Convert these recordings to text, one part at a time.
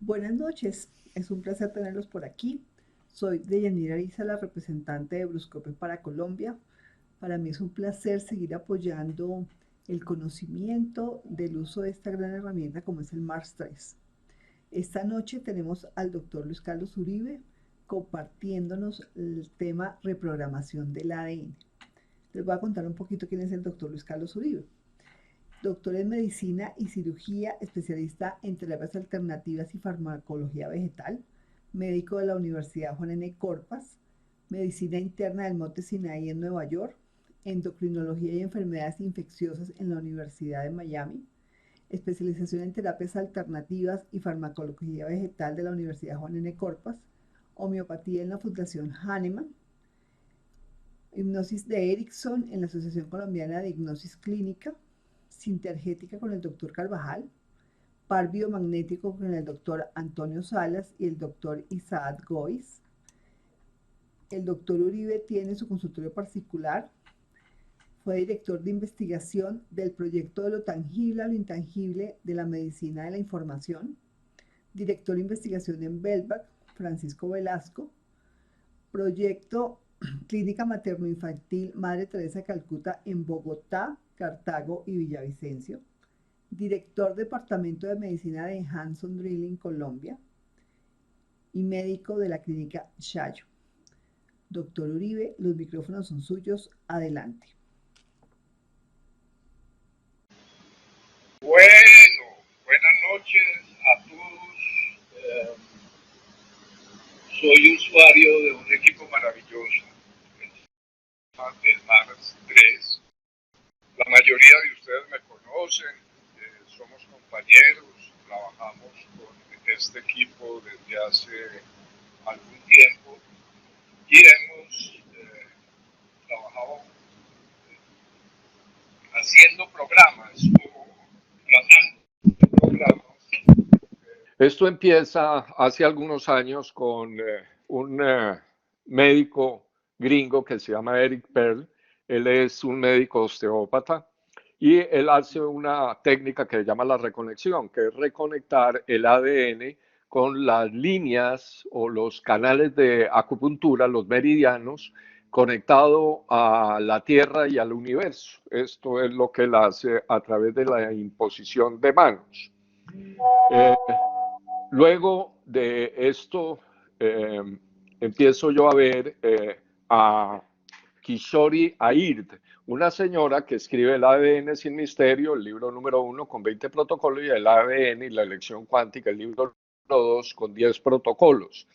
Buenas noches, es un placer tenerlos por aquí. Soy Deyanira Ariza, la representante de Bruscope para Colombia. Para mí es un placer seguir apoyando el conocimiento del uso de esta gran herramienta como es el MARS 3. Esta noche tenemos al doctor Luis Carlos Uribe compartiéndonos el tema reprogramación del ADN. Les voy a contar un poquito quién es el doctor Luis Carlos Uribe. Doctor en Medicina y Cirugía, especialista en terapias alternativas y farmacología vegetal, médico de la Universidad Juan N. Corpas, Medicina Interna del Monte Sinaí en Nueva York, Endocrinología y Enfermedades Infecciosas en la Universidad de Miami, especialización en terapias alternativas y farmacología vegetal de la Universidad Juan N. Corpas, homeopatía en la Fundación Hahnemann, hipnosis de Erickson en la Asociación Colombiana de Hipnosis Clínica, sintergética con el doctor Carvajal, par biomagnético con el doctor Antonio Salas y el doctor Isaac Gois. El doctor Uribe tiene su consultorio particular, fue director de investigación del proyecto de lo tangible a lo intangible de la medicina de la información, director de investigación en Belvac, Francisco Velasco, proyecto Clínica Materno-Infantil Madre Teresa de Calcuta en Bogotá, Cartago y Villavicencio, director Departamento de Medicina de Hanson Drilling, Colombia, y médico de la clínica Shayo. Doctor Uribe, los micrófonos son suyos, adelante. Bueno, buenas noches a todos. Soy usuario de un equipo maravilloso, del Mars 3. La mayoría de ustedes me conocen, somos compañeros, trabajamos con este equipo desde hace algún tiempo y hemos trabajado haciendo programas o tratando de programas. Esto empieza hace algunos años con un médico gringo que se llama Eric Pearl. Él es un médico osteópata y él hace una técnica que se llama la reconexión, que es reconectar el ADN con las líneas o los canales de acupuntura, los meridianos, conectado a la Tierra y al universo. Esto es lo que él hace a través de la imposición de manos. Eh, Luego de esto, eh, empiezo yo a ver a Kishori Aird, una señora que escribe el ADN sin misterio, el libro número 1 con 20 protocolos, y el ADN y la elección cuántica, el libro número 2 con 10 protocolos,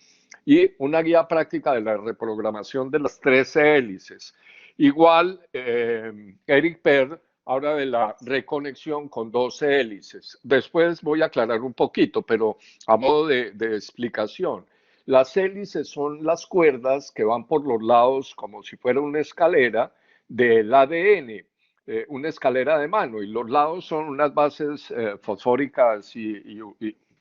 y una guía práctica de la reprogramación de las 13 hélices. Igual, Eric Perr habla de la reconexión con 12 hélices. Después voy a aclarar un poquito, pero a modo de explicación. Las hélices son las cuerdas que van por los lados como si fuera una escalera del ADN, una escalera de mano, y los lados son unas bases fosfóricas y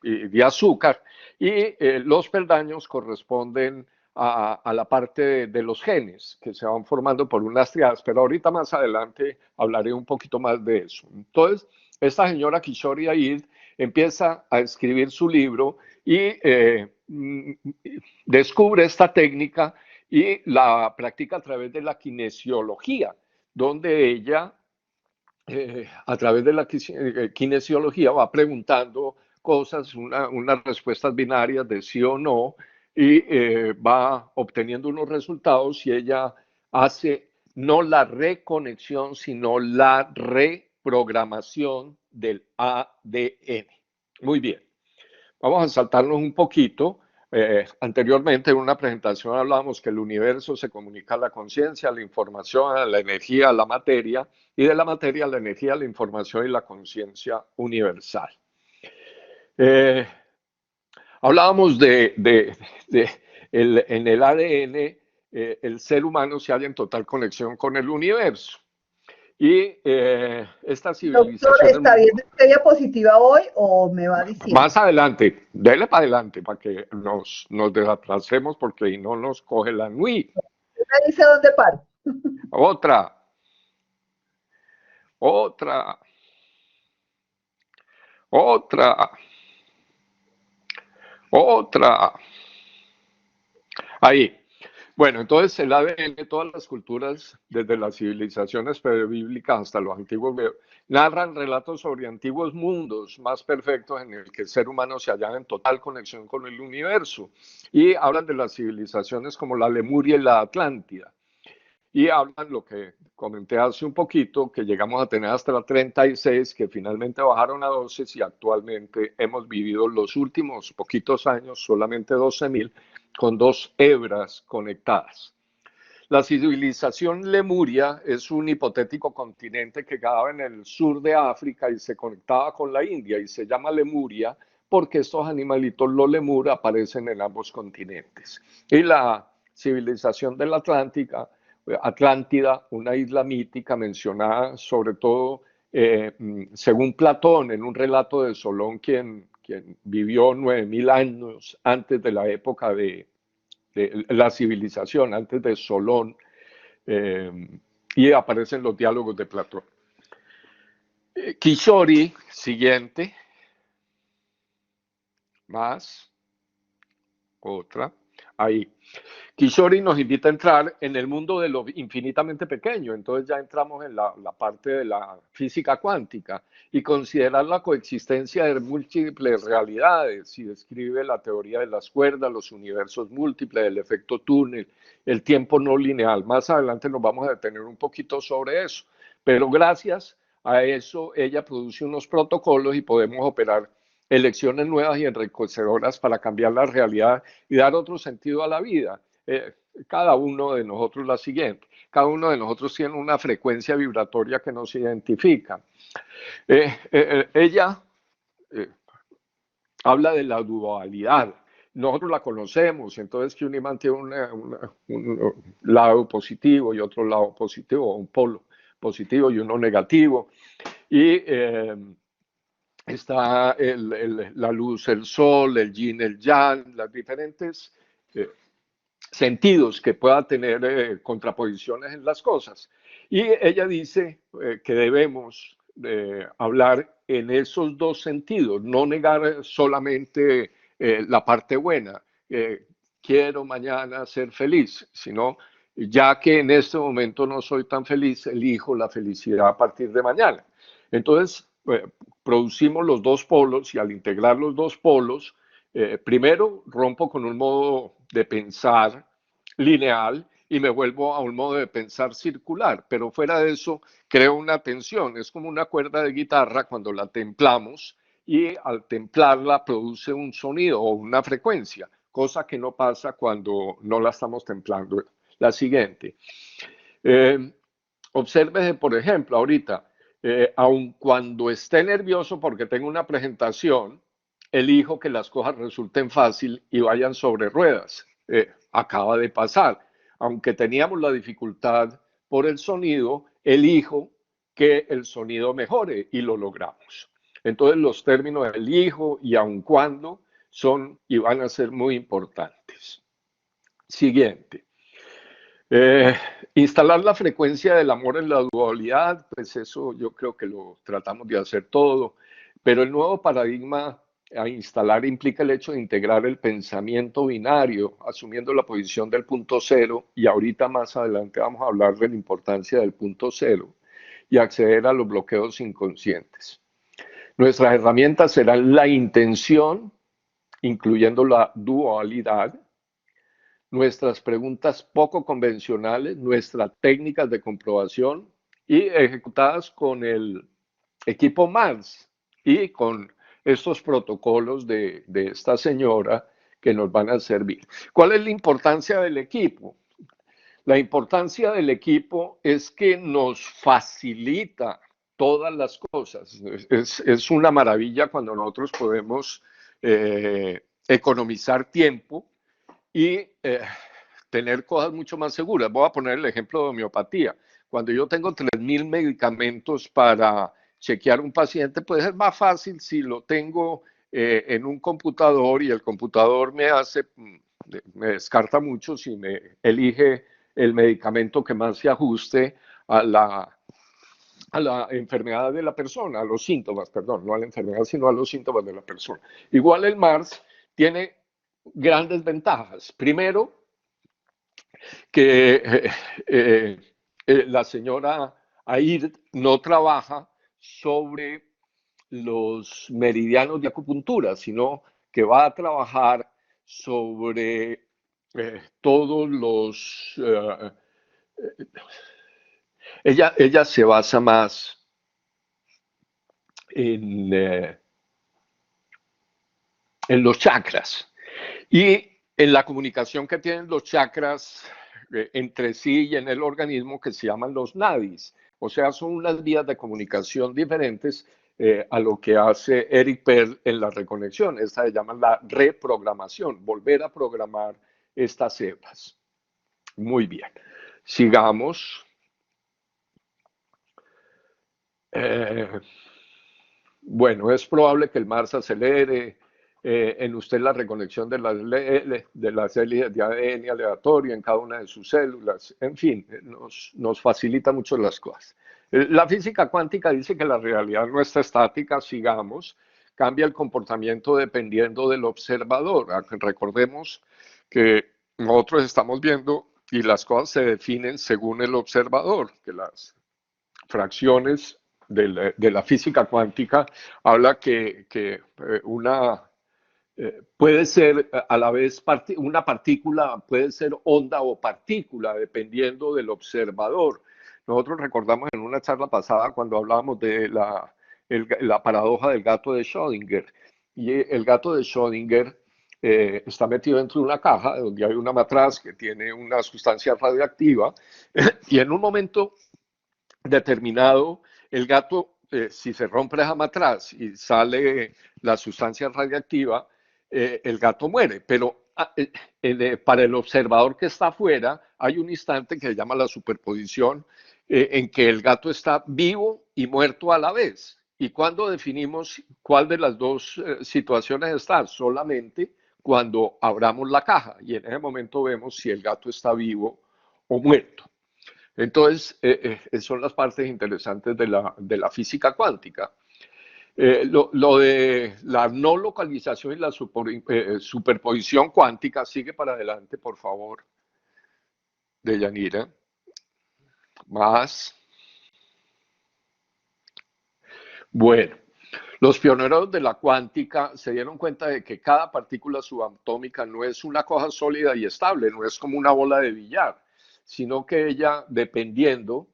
de azúcar, y los peldaños corresponden a la parte de los genes que se van formando por unas triadas, pero ahorita más adelante hablaré un poquito más de eso. Entonces, esta señora Kishori Aid empieza a escribir su libro y descubre esta técnica y la practica a través de la kinesiología, donde ella, a través de la kinesiología, va preguntando cosas, unas respuestas binarias de sí o no, y va obteniendo unos resultados y ella hace no la reconexión, sino la reprogramación del ADN. Muy bien, vamos a saltarnos un poquito. Anteriormente en una presentación hablábamos que el universo se comunica a la conciencia, a la información, a la energía, a la materia, y de la materia a la energía, la información y la conciencia universal. Hablábamos en el ADN, el ser humano se halla en total conexión con el universo. Y esta Doctor, civilización... ¿está viendo esta diapositiva hoy o me va diciendo? Más adelante, dele para adelante para que nos desatrasemos porque no nos coge la NUI. Me dice dónde paro. Otra, otra, otra. Otra. Ahí. Bueno, entonces el ADN, todas las culturas, desde las civilizaciones prebíblicas hasta los antiguos, narran relatos sobre antiguos mundos más perfectos en el que el ser humano se hallaba en total conexión con el universo. Y hablan de las civilizaciones como la Lemuria y la Atlántida. Y hablan lo que comenté hace un poquito, que llegamos a tener hasta la 36, que finalmente bajaron a 12 y actualmente hemos vivido los últimos poquitos años, solamente 12.000, con dos hebras conectadas. La civilización Lemuria es un hipotético continente que quedaba en el sur de África y se conectaba con la India y se llama Lemuria porque estos animalitos, los lemur, aparecen en ambos continentes. Y la civilización de la Atlántida, una isla mítica mencionada sobre todo, según Platón, en un relato de Solón, quien vivió 9.000 años antes de la época de la civilización, antes de Solón, y aparecen los diálogos de Platón. Kishori, siguiente, más, otra, ahí. Kishori nos invita a entrar en el mundo de lo infinitamente pequeño, entonces ya entramos en la parte de la física cuántica y considerar la coexistencia de múltiples realidades y describe la teoría de las cuerdas, los universos múltiples, el efecto túnel, el tiempo no lineal. Más adelante nos vamos a detener un poquito sobre eso, pero gracias a eso ella produce unos protocolos y podemos operar elecciones nuevas y enriquecedoras para cambiar la realidad y dar otro sentido a la vida. Cada uno de nosotros la siguiente. Cada uno de nosotros tiene una frecuencia vibratoria que nos identifica. Ella habla de la dualidad. Nosotros la conocemos, entonces que un imán tiene un lado positivo y otro lado positivo, un polo positivo y uno negativo. Y está la luz, el sol, el yin, el yang, las diferentes sentidos que pueda tener contraposiciones en las cosas. Y ella dice que debemos hablar en esos dos sentidos, no negar solamente la parte buena, quiero mañana ser feliz, sino ya que en este momento no soy tan feliz, elijo la felicidad a partir de mañana. Entonces, producimos los dos polos y al integrar los dos polos, primero rompo con un modo de pensar lineal y me vuelvo a un modo de pensar circular, pero fuera de eso creo una tensión, es como una cuerda de guitarra cuando la templamos y al templarla produce un sonido o una frecuencia, cosa que no pasa cuando no la estamos templando. La siguiente. Obsérvese, por ejemplo, ahorita, aun cuando esté nervioso porque tengo una presentación, elijo que las cosas resulten fácil y vayan sobre ruedas. Acaba de pasar. Aunque teníamos la dificultad por el sonido, elijo que el sonido mejore y lo logramos. Entonces los términos elijo y aun cuando son y van a ser muy importantes. Siguiente. Instalar la frecuencia del amor en la dualidad, pues eso yo creo que lo tratamos de hacer todo, pero el nuevo paradigma a instalar implica el hecho de integrar el pensamiento binario, asumiendo la posición del punto cero, y ahorita más adelante vamos a hablar de la importancia del punto cero y acceder a los bloqueos inconscientes. Nuestras herramientas serán la intención, incluyendo la dualidad, nuestras preguntas poco convencionales, nuestras técnicas de comprobación y ejecutadas con el equipo MARS y con estos protocolos de esta señora que nos van a servir. ¿Cuál es la importancia del equipo? La importancia del equipo es que nos facilita todas las cosas. Es una maravilla cuando nosotros podemos economizar tiempo y tener cosas mucho más seguras. Voy a poner el ejemplo de homeopatía. Cuando yo tengo 3.000 medicamentos para chequear un paciente, puede ser más fácil si lo tengo en un computador y el computador me descarta mucho si me elige el medicamento que más se ajuste a la enfermedad de la persona, a los síntomas, perdón, no a la enfermedad, sino a los síntomas de la persona. Igual el MARS tiene grandes ventajas. Primero, que la señora Air no trabaja sobre los meridianos de acupuntura, sino que va a trabajar sobre todos los... ella se basa más en, en los chakras y en la comunicación que tienen los chakras entre sí y en el organismo, que se llaman los nadis. O sea, son unas vías de comunicación diferentes a lo que hace Eric Pearl en la reconexión. Esta se llama la reprogramación, volver a programar estas células. Muy bien. Sigamos. Bueno, es probable que el Mars acelere en usted la reconexión de las hélices de ADN aleatorio en cada una de sus células. En fin, nos facilita mucho las cosas. La física cuántica dice que la realidad no está estática, sigamos, cambia el comportamiento dependiendo del observador. Recordemos que nosotros estamos viendo y las cosas se definen según el observador, que las fracciones de la física cuántica habla que una puede ser a la vez una partícula, puede ser onda o partícula, dependiendo del observador. Nosotros recordamos en una charla pasada cuando hablábamos de la paradoja del gato de Schrödinger. Y el gato de Schrödinger está metido dentro de una caja donde hay una matraz que tiene una sustancia radioactiva y en un momento determinado, el gato, si se rompe la matraz y sale la sustancia radiactiva, el gato muere. Pero para el observador que está afuera, hay un instante que se llama la superposición, en que el gato está vivo y muerto a la vez. ¿Y cuándo definimos cuál de las dos situaciones está? Solamente cuando abramos la caja y en ese momento vemos si el gato está vivo o muerto. Entonces, son las partes interesantes de la física cuántica. Lo de la no localización y la superposición cuántica, sigue para adelante, por favor, Deyanira. Más. Bueno, los pioneros de la cuántica se dieron cuenta de que cada partícula subatómica no es una cosa sólida y estable, no es como una bola de billar, sino que ella, dependiendo,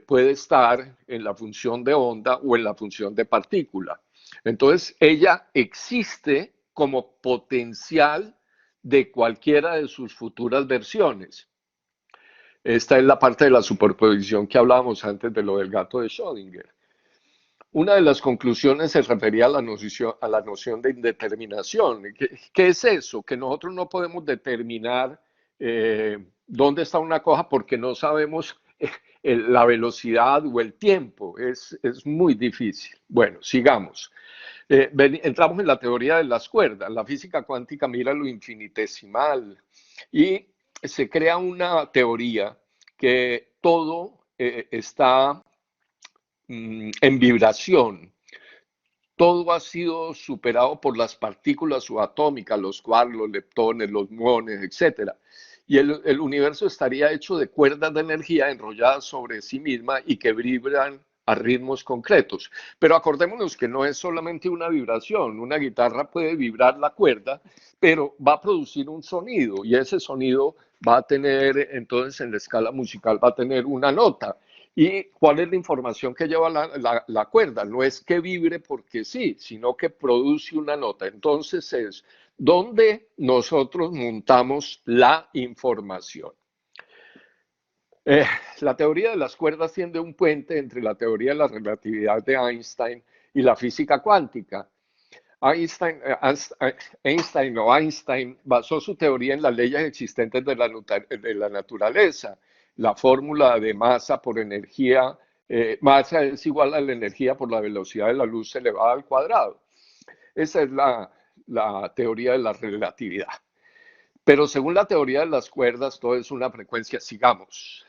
puede estar en la función de onda o en la función de partícula. Entonces, ella existe como potencial de cualquiera de sus futuras versiones. Esta es la parte de la superposición que hablábamos antes de lo del gato de Schrödinger. Una de las conclusiones se refería a la noción de indeterminación. ¿Qué es eso? Que nosotros no podemos determinar dónde está una cosa porque no sabemos la velocidad o el tiempo. Es muy difícil. Bueno, sigamos. Entramos en la teoría de las cuerdas. La física cuántica mira lo infinitesimal y se crea una teoría que todo está en vibración. Todo ha sido superado por las partículas subatómicas, los quarks, los leptones, los muones, etc. Y el universo estaría hecho de cuerdas de energía enrolladas sobre sí misma y que vibran a ritmos concretos. Pero acordémonos que no es solamente una vibración. Una guitarra puede vibrar la cuerda, pero va a producir un sonido y ese sonido va a tener, entonces en la escala musical va a tener una nota. ¿Y cuál es la información que lleva la cuerda? No es que vibre porque sí, sino que produce una nota. Entonces es donde nosotros montamos la información. La teoría de las cuerdas tiende un puente entre la teoría de la relatividad de Einstein y la física cuántica. Einstein basó su teoría en las leyes existentes de la naturaleza. La fórmula de masa por energía, masa es igual a la energía por la velocidad de la luz elevada al cuadrado. Esa es la teoría de la relatividad. Pero según la teoría de las cuerdas, todo es una frecuencia. Sigamos.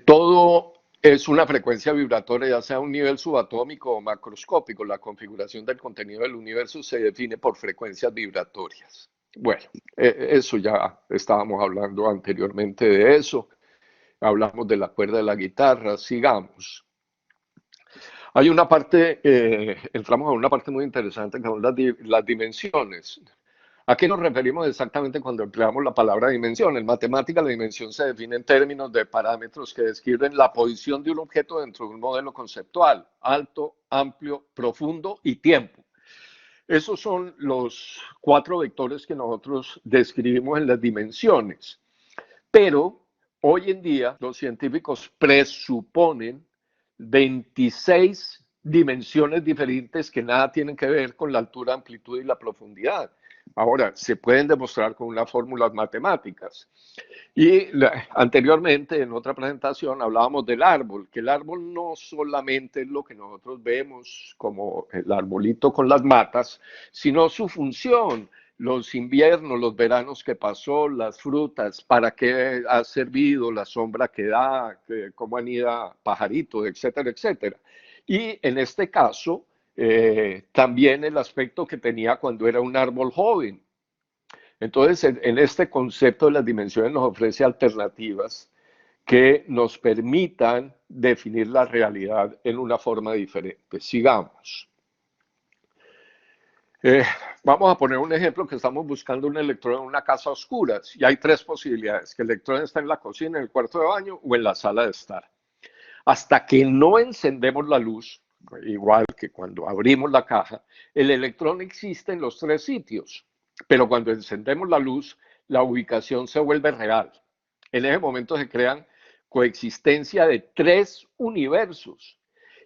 Todo es una frecuencia vibratoria, ya sea a un nivel subatómico o macroscópico. La configuración del contenido del universo se define por frecuencias vibratorias. Bueno, eso ya estábamos hablando anteriormente de eso. Hablamos de la cuerda de la guitarra, sigamos. Hay una parte, entramos a una parte muy interesante que son las dimensiones. ¿A qué nos referimos exactamente cuando empleamos la palabra dimensión? En matemática la dimensión se define en términos de parámetros que describen la posición de un objeto dentro de un modelo conceptual: alto, amplio, profundo y tiempo. Esos son los 4 vectores que nosotros describimos en las dimensiones. Pero hoy en día los científicos presuponen 26 dimensiones diferentes que nada tienen que ver con la altura, amplitud y la profundidad. Ahora, se pueden demostrar con unas fórmulas matemáticas. Y anteriormente, en otra presentación, hablábamos del árbol, que el árbol no solamente es lo que nosotros vemos como el arbolito con las matas, sino su función, los inviernos, los veranos que pasó, las frutas, para qué ha servido, la sombra que da, cómo anida pajaritos, etcétera, etcétera. Y en este caso, también el aspecto que tenía cuando era un árbol joven. Entonces, en este concepto de las dimensiones nos ofrece alternativas que nos permitan definir la realidad en una forma diferente. Sigamos. Vamos a poner un ejemplo que estamos buscando un electrón en una casa a oscuras y hay 3 posibilidades: que el electrón está en la cocina, en el cuarto de baño o en la sala de estar. Hasta que no encendemos la luz, igual que cuando abrimos la caja, el electrón existe en los 3 sitios, pero cuando encendemos la luz, la ubicación se vuelve real. En ese momento se crean coexistencia de 3 universos.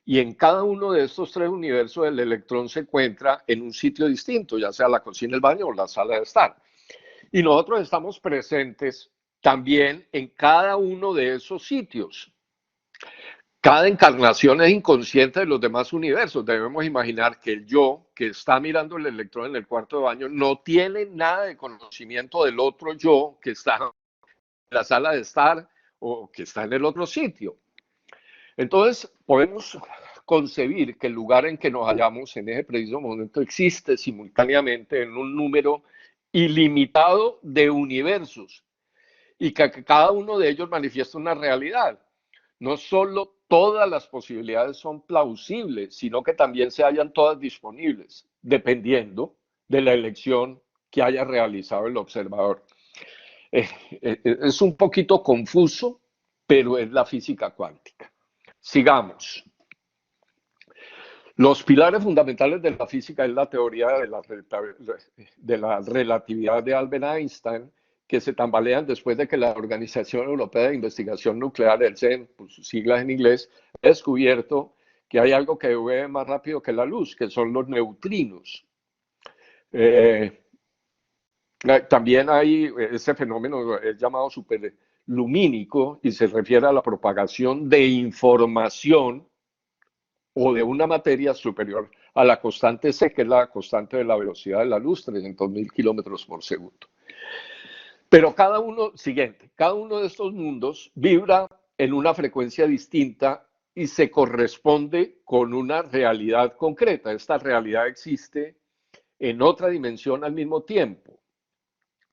Y en cada uno de estos 3 universos el electrón se encuentra en un sitio distinto, ya sea la cocina, el baño o la sala de estar. Y nosotros estamos presentes también en cada uno de esos sitios. Cada encarnación es inconsciente de los demás universos. Debemos imaginar que el yo que está mirando el electrón en el cuarto de baño no tiene nada de conocimiento del otro yo que está en la sala de estar o que está en el otro sitio. Entonces, podemos concebir que el lugar en que nos hallamos en ese preciso momento existe simultáneamente en un número ilimitado de universos y que cada uno de ellos manifiesta una realidad. No solo todas las posibilidades son plausibles, sino que también se hallan todas disponibles, dependiendo de la elección que haya realizado el observador. Es un poquito confuso, pero es la física cuántica. Sigamos. Los pilares fundamentales de la física es la teoría de la relatividad de Albert Einstein, que se tambalean después de que la Organización Europea de Investigación Nuclear, el CERN, por sus siglas en inglés, ha descubierto que hay algo que mueve más rápido que la luz, que son los neutrinos. También hay ese fenómeno, es llamado superlumínico, y se refiere a la propagación de información o de una materia superior a la constante C, que es la constante de la velocidad de la luz, 300.000 kilómetros por segundo. Pero cada uno de estos mundos vibra en una frecuencia distinta y se corresponde con una realidad concreta. Esta realidad existe en otra dimensión al mismo tiempo.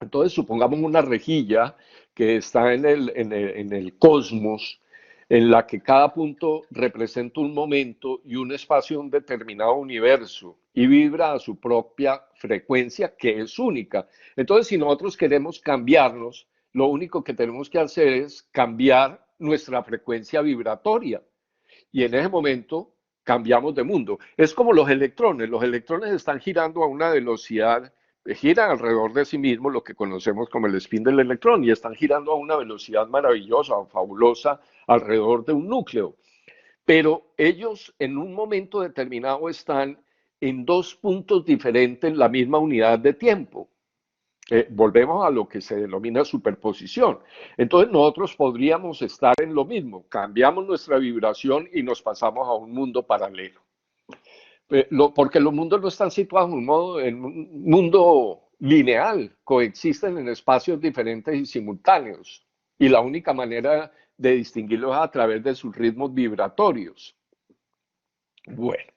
Entonces, supongamos una rejilla que está en el cosmos, en la que cada punto representa un momento y un espacio de un determinado universo y vibra a su propia frecuencia, que es única. Entonces, si nosotros queremos cambiarnos, lo único que tenemos que hacer es cambiar nuestra frecuencia vibratoria. Y en ese momento cambiamos de mundo. Es como los electrones están girando a una velocidad, giran alrededor de sí mismos, lo que conocemos como el spin del electrón, y están girando a una velocidad maravillosa o fabulosa alrededor de un núcleo. Pero ellos en un momento determinado están en 2 puntos diferentes en la misma unidad de tiempo. Volvemos a lo que se denomina superposición. Entonces nosotros podríamos estar en lo mismo, cambiamos nuestra vibración y nos pasamos a un mundo paralelo. Porque los mundos no están situados en un mundo lineal, coexisten en espacios diferentes y simultáneos. Y la única manera de distinguirlos a través de sus ritmos vibratorios. Bueno,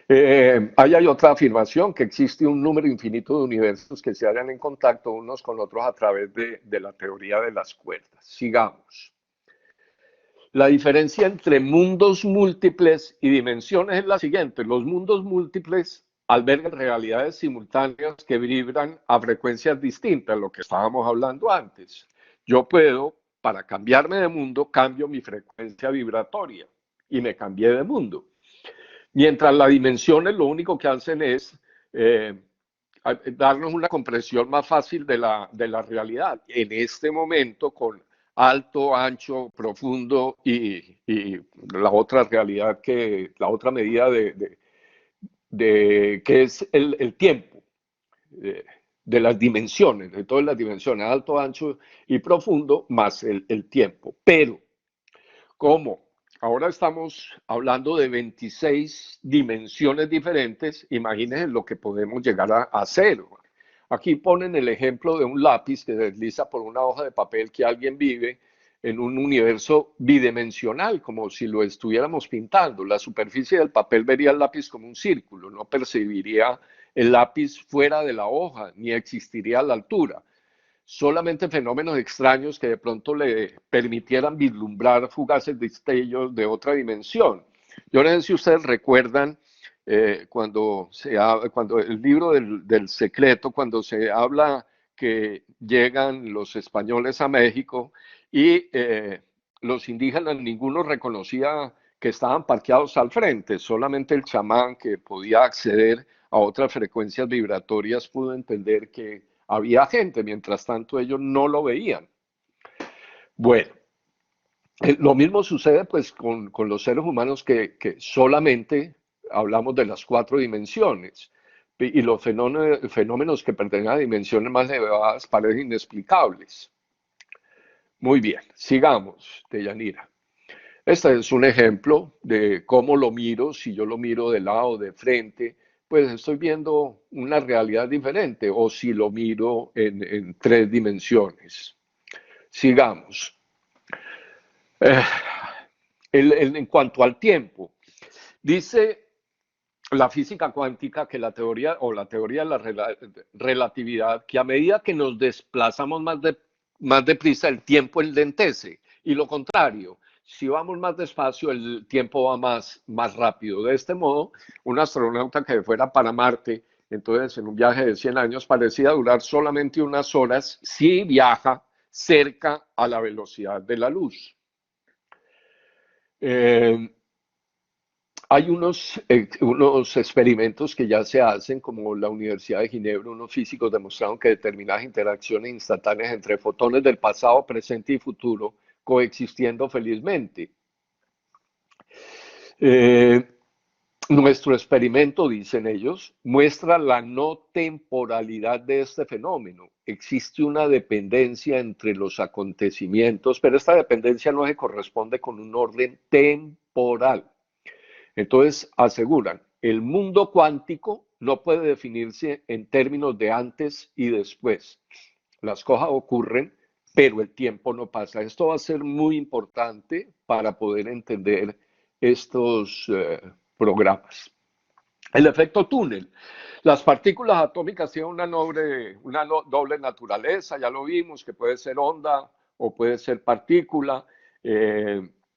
ahí hay otra afirmación, que existe un número infinito de universos que se hallan en contacto unos con otros a través de la teoría de las cuerdas. Sigamos. La diferencia entre mundos múltiples y dimensiones es la siguiente. Los mundos múltiples albergan realidades simultáneas que vibran a frecuencias distintas, lo que estábamos hablando antes. Yo puedo, para cambiarme de mundo, cambio mi frecuencia vibratoria y me cambié de mundo. Mientras las dimensiones lo único que hacen es darnos una comprensión más fácil de la realidad. En este momento, con alto, ancho, profundo y la otra realidad, la otra medida que es el tiempo, de las dimensiones, de todas las dimensiones, alto, ancho y profundo, más el tiempo. Pero, como ahora estamos hablando de 26 dimensiones diferentes, imagínense lo que podemos llegar a hacer. Aquí ponen el ejemplo de un lápiz que desliza por una hoja de papel, que alguien vive en un universo bidimensional, como si lo estuviéramos pintando. La superficie del papel vería el lápiz como un círculo, no percibiría el lápiz fuera de la hoja, ni existiría a la altura. Solamente fenómenos extraños que de pronto le permitieran vislumbrar fugaces destellos de otra dimensión. Yo no sé si ustedes recuerdan cuando el libro del secreto, cuando se habla que llegan los españoles a México y los indígenas, ninguno reconocía que estaban parqueados al frente, solamente el chamán, que podía acceder a otras frecuencias vibratorias, pudo entender que había gente. Mientras tanto ellos no lo veían. Bueno, lo mismo sucede pues con los seres humanos, que solamente hablamos de las 4 dimensiones, y los fenómenos que pertenecen a dimensiones más elevadas parecen inexplicables. Muy bien, sigamos, Deyanira. Este es un ejemplo de cómo lo miro. Si yo lo miro de lado, de frente, pues estoy viendo una realidad diferente, o si lo miro en 3 dimensiones. Sigamos. En cuanto al tiempo, dice la física cuántica que la teoría de la relatividad, que a medida que nos desplazamos más deprisa, el tiempo enlentece, y lo contrario. Si vamos más despacio, el tiempo va más rápido. De este modo, un astronauta que fuera para Marte, entonces en un viaje de 100 años, parecía durar solamente unas horas si viaja cerca a la velocidad de la luz. Hay unos experimentos que ya se hacen, como la Universidad de Ginebra. Unos físicos demostraron que determinadas interacciones instantáneas entre fotones del pasado, presente y futuro, coexistiendo felizmente. Nuestro experimento, dicen ellos, muestra la no temporalidad de este fenómeno. Existe una dependencia entre los acontecimientos, pero esta dependencia no se corresponde con un orden temporal. Entonces aseguran, el mundo cuántico no puede definirse en términos de antes y después. Las cosas ocurren, pero el tiempo no pasa. Esto va a ser muy importante para poder entender estos programas. El efecto túnel. Las partículas atómicas tienen una doble naturaleza, ya lo vimos, que puede ser onda o puede ser partícula.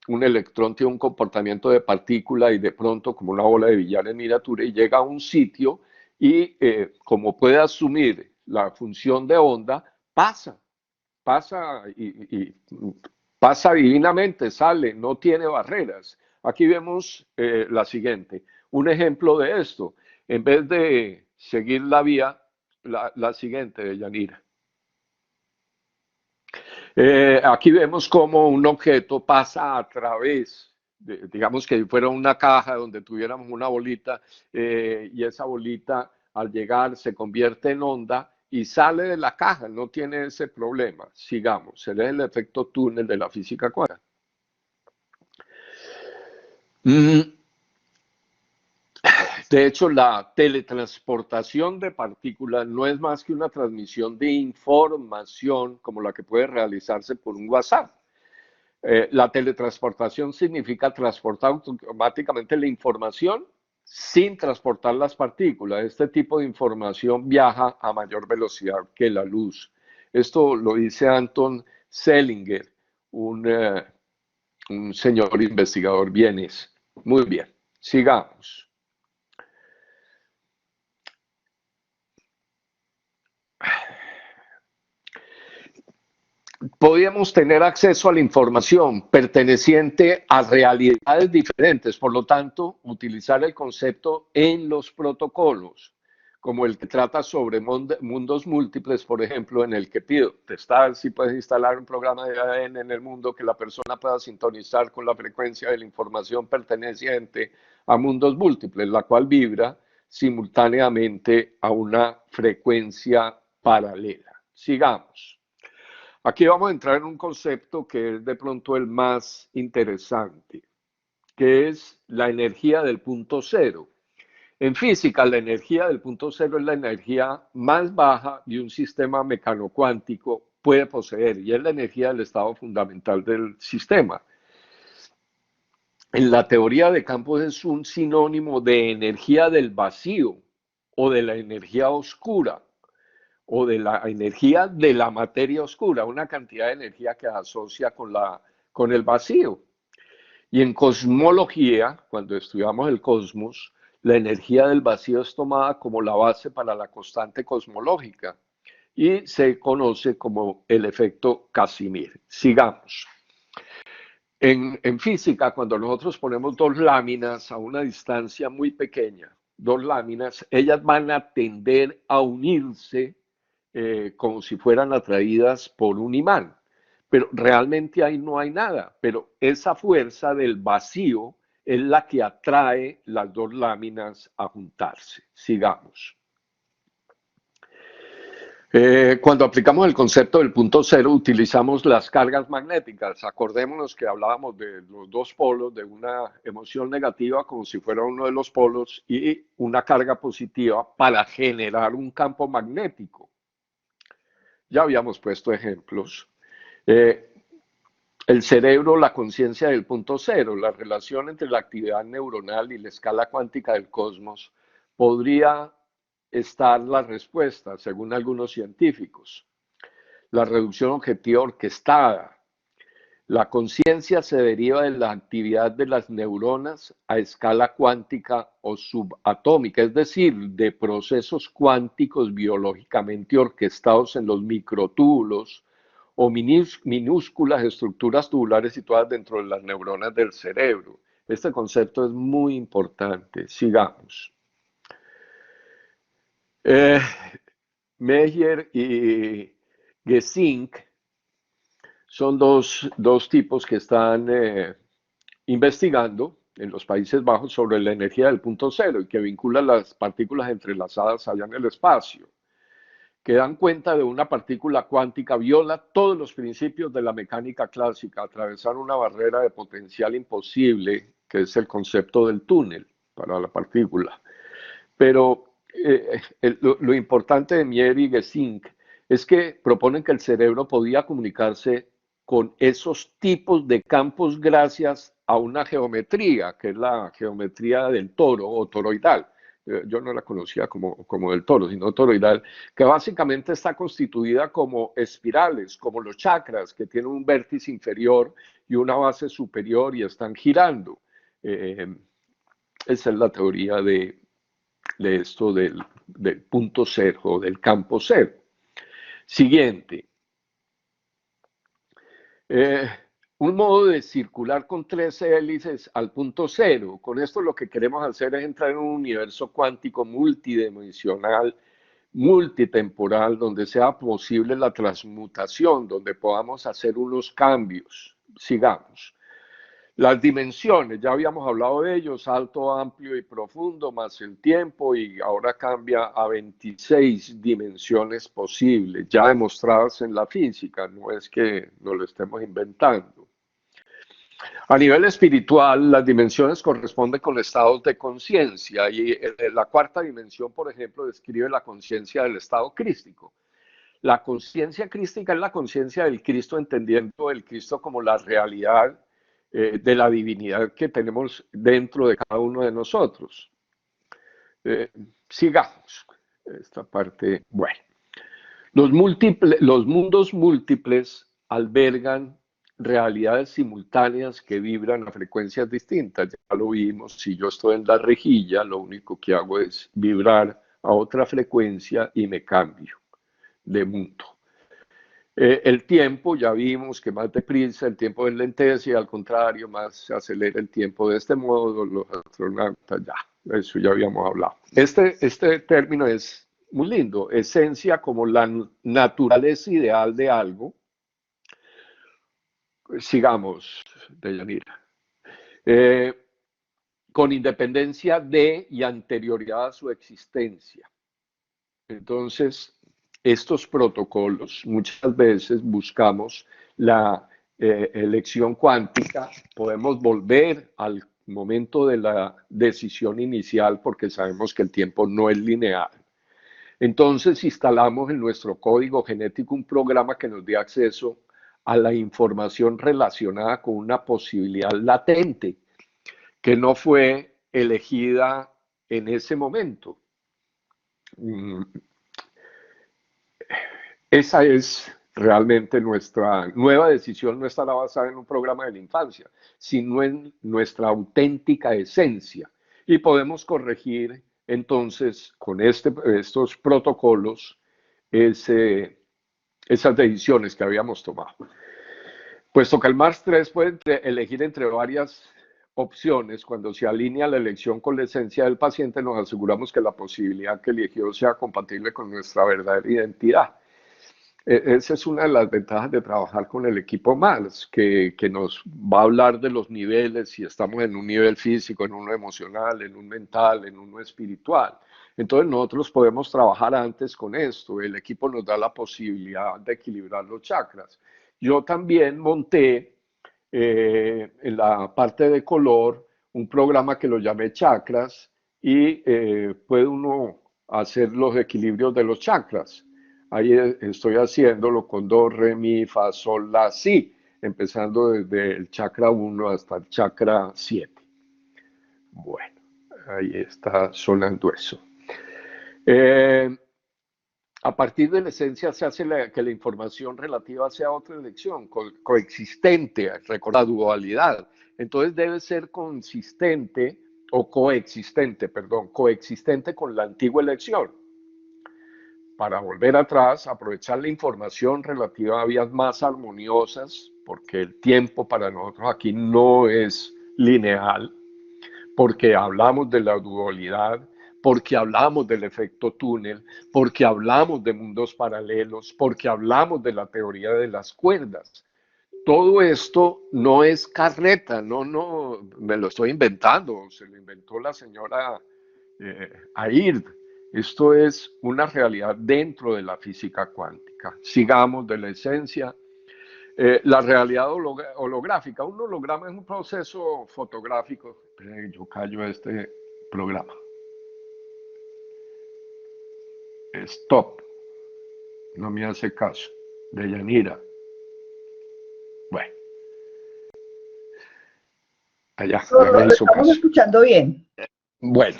Un electrón tiene un comportamiento de partícula y de pronto, como una bola de billar en miniatura, y llega a un sitio y como puede asumir la función de onda, pasa y pasa divinamente, sale, no tiene barreras. Aquí vemos la siguiente, un ejemplo de esto. En vez de seguir la vía, la siguiente, de Yanira. Aquí vemos cómo un objeto pasa a través, digamos que fuera una caja donde tuviéramos una bolita, y esa bolita al llegar se convierte en onda y sale de la caja, no tiene ese problema. Sigamos, ese es el efecto túnel de la física cuántica. De hecho, la teletransportación de partículas no es más que una transmisión de información, como la que puede realizarse por un WhatsApp. La teletransportación significa transportar automáticamente la información sin transportar las partículas. Este tipo de información viaja a mayor velocidad que la luz. Esto lo dice Anton Selinger, un señor investigador vienés. Muy bien, sigamos. Podíamos tener acceso a la información perteneciente a realidades diferentes, por lo tanto, utilizar el concepto en los protocolos, como el que trata sobre mundos múltiples, por ejemplo, en el que pido testar si puedes instalar un programa de ADN en el mundo que la persona pueda sintonizar con la frecuencia de la información perteneciente a mundos múltiples, la cual vibra simultáneamente a una frecuencia paralela. Sigamos. Aquí vamos a entrar en un concepto que es de pronto el más interesante, que es la energía del punto cero. En física, la energía del punto cero es la energía más baja de un sistema mecanocuántico puede poseer y es la energía del estado fundamental del sistema. En la teoría de campos es un sinónimo de energía del vacío o de la energía oscura o de la energía de la materia oscura, una cantidad de energía que asocia con el vacío. Y en cosmología, cuando estudiamos el cosmos, la energía del vacío es tomada como la base para la constante cosmológica y se conoce como el efecto Casimir. Sigamos. En física, cuando nosotros ponemos dos láminas a una distancia muy pequeña, dos láminas, ellas van a tender a unirse como si fueran atraídas por un imán. Pero realmente ahí no hay nada, pero esa fuerza del vacío es la que atrae las dos láminas a juntarse. Sigamos. Cuando aplicamos el concepto del punto cero, utilizamos las cargas magnéticas. Acordémonos que hablábamos de los dos polos, de una emoción negativa como si fuera uno de los polos y una carga positiva para generar un campo magnético. Ya habíamos puesto ejemplos. El cerebro, la conciencia del punto cero, la relación entre la actividad neuronal y la escala cuántica del cosmos, podría estar la respuesta, según algunos científicos. La reducción objetiva orquestada. La conciencia se deriva de la actividad de las neuronas a escala cuántica o subatómica, es decir, de procesos cuánticos biológicamente orquestados en los microtúbulos o minúsculas estructuras tubulares situadas dentro de las neuronas del cerebro. Este concepto es muy importante. Sigamos. Meyer y Gesink son dos tipos que están investigando en los Países Bajos sobre la energía del punto cero y que vinculan las partículas entrelazadas allá en el espacio, que dan cuenta de una partícula cuántica viola todos los principios de la mecánica clásica, atravesar una barrera de potencial imposible, que es el concepto del túnel para la partícula. Pero lo importante de Meyer y Gesink es que proponen que el cerebro podía comunicarse con esos tipos de campos gracias a una geometría, que es la geometría del toro o toroidal. Yo no la conocía como del toro, sino toroidal, que básicamente está constituida como espirales, como los chakras, que tienen un vértice inferior y una base superior y están girando. Esa es la teoría de esto del punto cero, del campo cero. Siguiente. Un modo de circular con 13 hélices al punto cero. Con esto lo que queremos hacer es entrar en un universo cuántico multidimensional, multitemporal, donde sea posible la transmutación, donde podamos hacer unos cambios. Sigamos. Las dimensiones, ya habíamos hablado de ellos, alto, amplio y profundo, más el tiempo, y ahora cambia a 26 dimensiones posibles, ya demostradas en la física, no es que nos lo estemos inventando. A nivel espiritual, las dimensiones corresponden con estados de conciencia, y la cuarta dimensión, por ejemplo, describe la conciencia del estado crístico. La conciencia crística es la conciencia del Cristo, entendiendo el Cristo como la realidad de la divinidad que tenemos dentro de cada uno de nosotros. Sigamos esta parte. Bueno, los mundos múltiples albergan realidades simultáneas que vibran a frecuencias distintas. Ya lo vimos, si yo estoy en la rejilla, lo único que hago es vibrar a otra frecuencia y me cambio de mundo. El tiempo, ya vimos que más deprisa el tiempo enlentece y al contrario, más se acelera el tiempo de este modo, los astronautas, ya, eso ya habíamos hablado. Este término es muy lindo, esencia como la naturaleza ideal de algo. Sigamos, Deyanira. Con independencia de y anterioridad a su existencia. Entonces, estos protocolos, muchas veces buscamos la elección cuántica, podemos volver al momento de la decisión inicial porque sabemos que el tiempo no es lineal. Entonces, instalamos en nuestro código genético un programa que nos dé acceso a la información relacionada con una posibilidad latente que no fue elegida en ese momento. Esa es realmente nuestra nueva decisión, no estará basada en un programa de la infancia, sino en nuestra auténtica esencia. Y podemos corregir entonces con estos protocolos esas decisiones que habíamos tomado. Puesto que el Mars 3 puede elegir entre varias opciones, cuando se alinea la elección con la esencia del paciente, nos aseguramos que la posibilidad que eligió sea compatible con nuestra verdadera identidad. Esa es una de las ventajas de trabajar con el equipo Mars, que nos va a hablar de los niveles, si estamos en un nivel físico, en uno emocional, en un mental, en uno espiritual. Entonces nosotros podemos trabajar antes con esto. El equipo nos da la posibilidad de equilibrar los chakras. Yo también monté en la parte de color un programa que lo llamé chakras y puede uno hacer los equilibrios de los chakras. Ahí estoy haciéndolo con do, re, mi, fa, sol, la, si, empezando desde el chakra 1 hasta el chakra 7. Bueno, ahí está sonando eso. A partir de la esencia se hace que la información relativa sea otra elección, coexistente, recuerda la dualidad. Entonces debe ser consistente o coexistente, perdón, coexistente con la antigua elección. Para volver atrás, aprovechar la información relativa a vías más armoniosas, porque el tiempo para nosotros aquí no es lineal, porque hablamos de la dualidad, porque hablamos del efecto túnel, porque hablamos de mundos paralelos, porque hablamos de la teoría de las cuerdas. Todo esto no es carreta, no, me lo estoy inventando, se lo inventó la señora Ayrd. Esto es una realidad dentro de la física cuántica. Sigamos de la esencia. La realidad holográfica. Un holograma es un proceso fotográfico. Yo callo este programa. Stop. No me hace caso. Deyanira. Bueno. Allá, ya me hizo Estamos caso. escuchando bien. Bueno.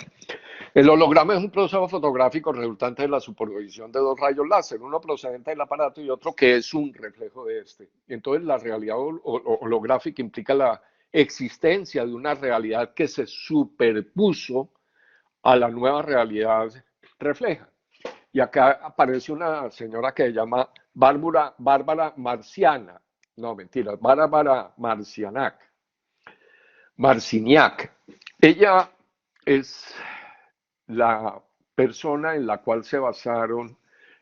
El holograma es un proceso fotográfico resultante de la superposición de dos rayos láser, uno procedente del aparato y otro que es un reflejo de este. Entonces, la realidad holográfica implica la existencia de una realidad que se superpuso a la nueva realidad refleja. Y acá aparece una señora que se llama Bárbara Marciana. No, mentira, Bárbara Marciniak. Ella es la persona en la cual se basaron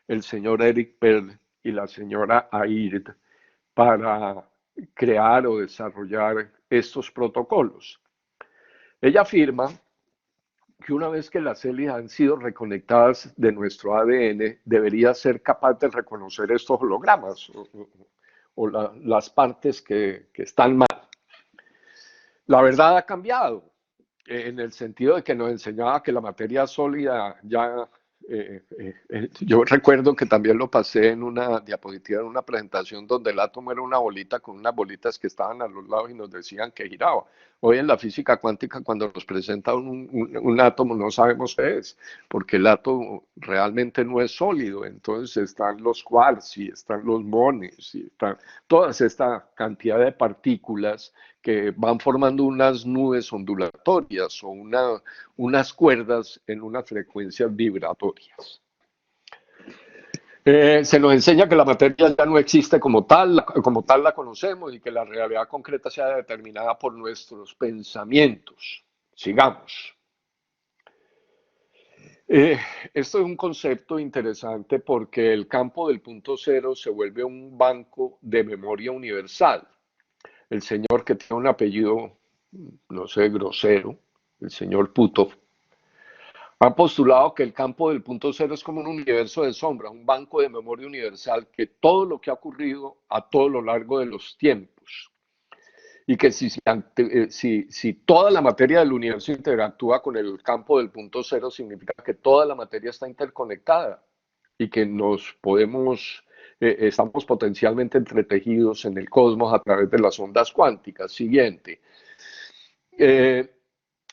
el señor Eric Pearl y la señora Ayrd para crear o desarrollar estos protocolos. Ella afirma que una vez que las células han sido reconectadas de nuestro ADN, debería ser capaz de reconocer estos hologramas o las partes que están mal. La verdad ha cambiado en el sentido de que nos enseñaba que la materia sólida ya yo recuerdo que también lo pasé en una diapositiva, en una presentación donde el átomo era una bolita con unas bolitas que estaban a los lados y nos decían que giraba. Hoy en la física cuántica, cuando nos presentan un átomo, no sabemos qué es, porque el átomo realmente no es sólido. Entonces están los quarks y están los muones y están toda esta cantidad de partículas que van formando unas nubes ondulatorias o unas cuerdas en unas frecuencias vibratorias. Se nos enseña que la materia ya no existe como tal la conocemos y que la realidad concreta sea determinada por nuestros pensamientos. Sigamos. Esto es un concepto interesante porque el campo del punto cero se vuelve un banco de memoria universal. El señor que tiene un apellido, no sé, grosero, el señor Putov, han postulado que el campo del punto cero es como un universo de sombra, un banco de memoria universal que todo lo que ha ocurrido a todo lo largo de los tiempos y que si toda la materia del universo interactúa con el campo del punto cero, significa que toda la materia está interconectada y que estamos potencialmente entretejidos en el cosmos a través de las ondas cuánticas. Siguiente.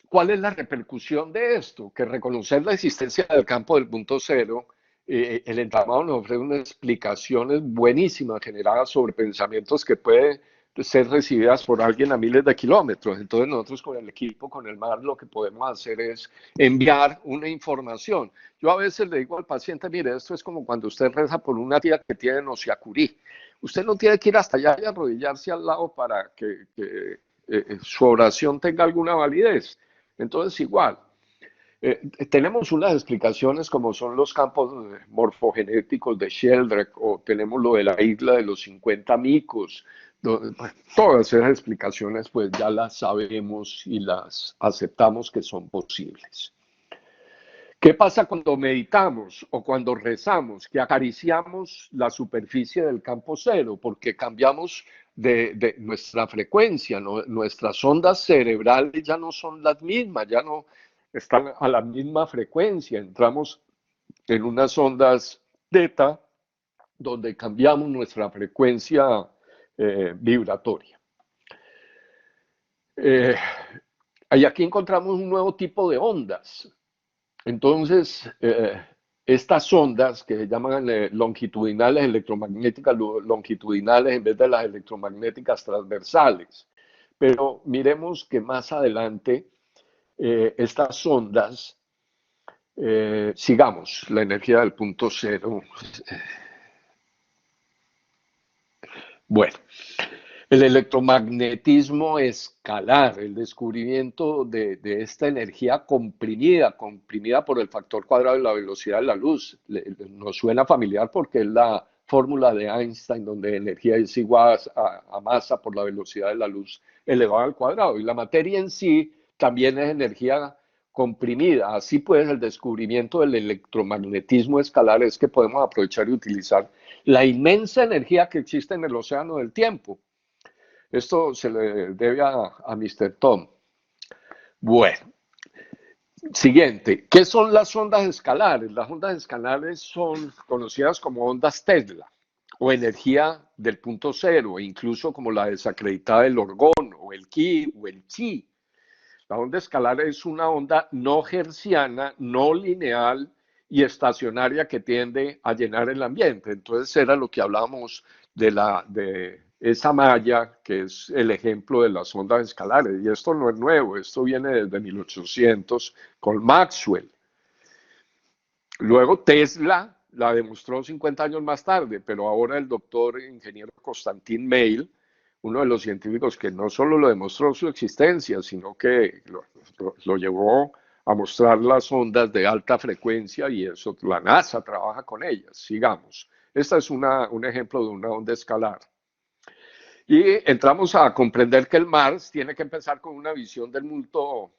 ¿Cuál es la repercusión de esto? Que reconocer la existencia del campo del punto cero, el entramado nos ofrece unas explicaciones buenísimas generadas sobre pensamientos que pueden ser recibidas por alguien a miles de kilómetros. Entonces nosotros con el equipo, con el MAR, lo que podemos hacer es enviar una información. Yo a veces le digo al paciente, mire, esto es como cuando usted reza por una tía que tiene nociacurí. Usted no tiene que ir hasta allá y arrodillarse al lado para que su oración tenga alguna validez. Entonces, igual, tenemos unas explicaciones como son los campos morfogenéticos de Sheldrake o tenemos lo de la isla de los 50 micos. Todas esas explicaciones pues ya las sabemos y las aceptamos que son posibles. ¿Qué pasa cuando meditamos o cuando rezamos? Que acariciamos la superficie del campo cero porque cambiamos de nuestra frecuencia, ¿no? Nuestras ondas cerebrales ya no son las mismas, ya no están a la misma frecuencia. Entramos en unas ondas teta donde cambiamos nuestra frecuencia vibratoria. Y aquí encontramos un nuevo tipo de ondas. Entonces, estas ondas que se llaman longitudinales, electromagnéticas longitudinales en vez de las electromagnéticas transversales. Pero miremos que más adelante estas ondas, sigamos, la energía del punto cero. Bueno, el electromagnetismo escalar, el descubrimiento de esta energía comprimida por el factor cuadrado de la velocidad de la luz. Nos suena familiar porque es la fórmula de Einstein donde energía es igual a masa por la velocidad de la luz elevada al cuadrado. Y la materia en sí también es energía comprimida. Así pues, el descubrimiento del electromagnetismo escalar es que podemos aprovechar y utilizar la inmensa energía que existe en el océano del tiempo. Esto se le debe a Mr. Tom. Bueno, siguiente. ¿Qué son las ondas escalares? Las ondas escalares son conocidas como ondas Tesla o energía del punto cero, e incluso como la desacreditada del orgón o el ki o el chi. La onda escalar es una onda no hertziana, no lineal y estacionaria que tiende a llenar el ambiente. Entonces era lo que hablábamos de esa malla, que es el ejemplo de las ondas escalares. Y esto no es nuevo, esto viene desde 1800 con Maxwell. Luego Tesla la demostró 50 años más tarde, pero ahora el doctor ingeniero Konstantin Meil, uno de los científicos que no solo lo demostró su existencia, sino que lo llevó a mostrar las ondas de alta frecuencia y eso la NASA trabaja con ellas. Sigamos. Esta es un ejemplo de una onda escalar. Y entramos a comprender que el Mars tiene que empezar con una visión del mundo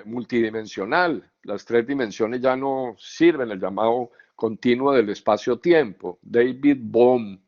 multidimensional. Las tres dimensiones ya no sirven, el llamado continuo del espacio-tiempo. David Bohm,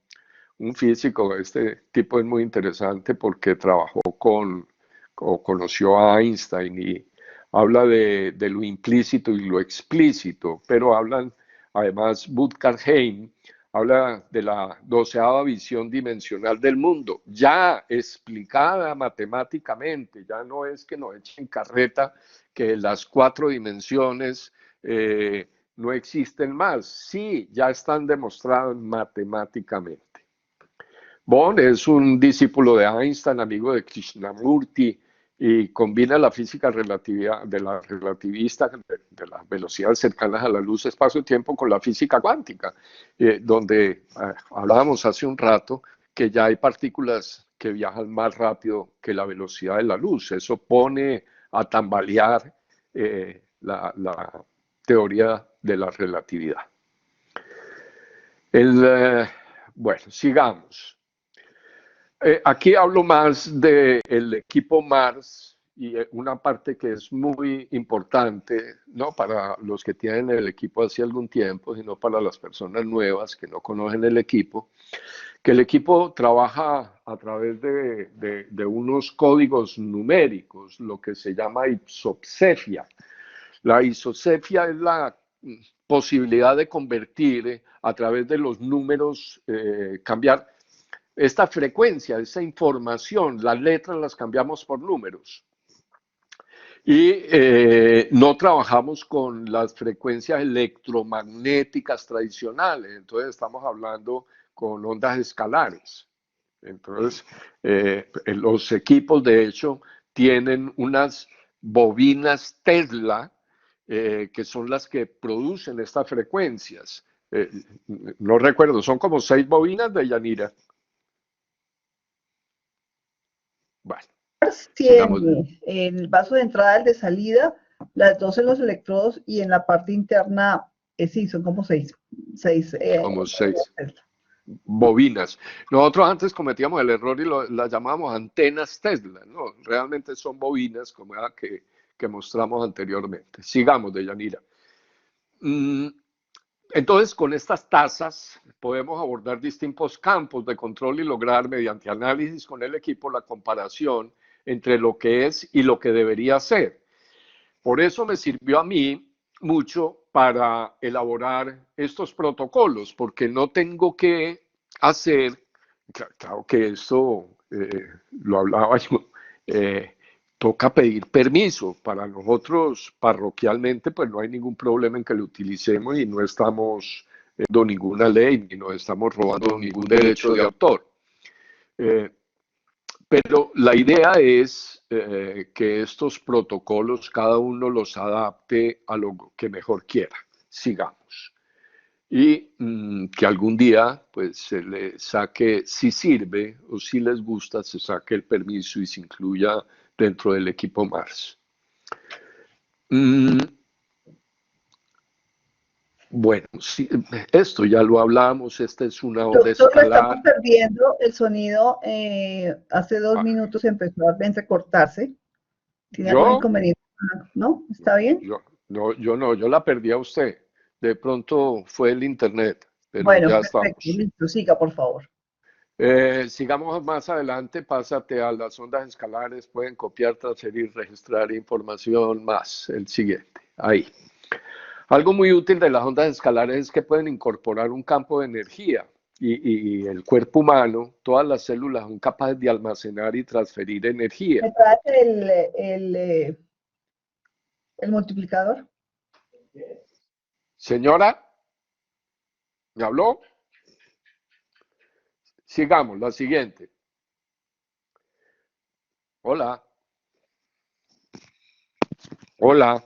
un físico, este tipo es muy interesante porque trabajó o conoció a Einstein y habla de lo implícito y lo explícito, pero hablan, además, Durkheim habla de la 12ª visión dimensional del mundo, ya explicada matemáticamente, ya no es que nos echen carreta que las 4 dimensiones no existen más, sí, ya están demostradas matemáticamente. Bohr es un discípulo de Einstein, amigo de Krishnamurti, y combina la física de la relativista, de las velocidades cercanas a la luz, espacio-tiempo, con la física cuántica, donde hablábamos hace un rato que ya hay partículas que viajan más rápido que la velocidad de la luz. Eso pone a tambalear la teoría de la relatividad. Bueno, sigamos. Aquí hablo más del equipo Mars y una parte que es muy importante, no para los que tienen el equipo hace algún tiempo, sino para las personas nuevas que no conocen el equipo, que el equipo trabaja a través de unos códigos numéricos, lo que se llama ipsosefia. La isosefia es la posibilidad de convertir a través de los números, cambiar esta frecuencia, esa información, las letras las cambiamos por números. Y no trabajamos con las frecuencias electromagnéticas tradicionales, entonces estamos hablando con ondas escalares. Entonces, los equipos, de hecho, tienen unas bobinas Tesla, que son las que producen estas frecuencias. No recuerdo, son como 6 bobinas de Yanira. Bueno, sigamos. Tiene el vaso de entrada, el de salida, las 2 en los electrodos y en la parte interna, sí, son como 6. Como 6 bobinas. Nosotros antes cometíamos el error y las llamábamos antenas Tesla, ¿no? Realmente son bobinas como la que mostramos anteriormente. Sigamos, Deyanira. Entonces, con estas tasas podemos abordar distintos campos de control y lograr, mediante análisis con el equipo, la comparación entre lo que es y lo que debería ser. Por eso me sirvió a mí mucho para elaborar estos protocolos, porque no tengo que hacer, claro que esto lo hablaba yo, toca pedir permiso. Para nosotros parroquialmente pues no hay ningún problema en que lo utilicemos y no estamos dando ninguna ley ni nos estamos robando ningún derecho de autor. Pero la idea es que estos protocolos cada uno los adapte a lo que mejor quiera. Sigamos. Y que algún día pues se le saque, si sirve o si les gusta, se saque el permiso y se incluya dentro del equipo Mars. Bueno, sí, esto ya lo hablamos, esta es una onda escalar. Estamos perdiendo el sonido, hace 2 minutos empezó a entrecortarse. ¿Tiene algún inconveniente? ¿No? ¿Está bien? Yo la perdí a usted. De pronto fue el internet, pero bueno, ya perfecto, estamos. Listo, siga, por favor. Sigamos más adelante, pásate a las ondas escalares, pueden copiar, transferir, registrar información más, el siguiente, ahí. Algo muy útil de las ondas escalares es que pueden incorporar un campo de energía y el cuerpo humano, todas las células son capaces de almacenar y transferir energía. ¿Me trae el multiplicador? Señora, ¿me habló? Sigamos, la siguiente. Hola. Hola.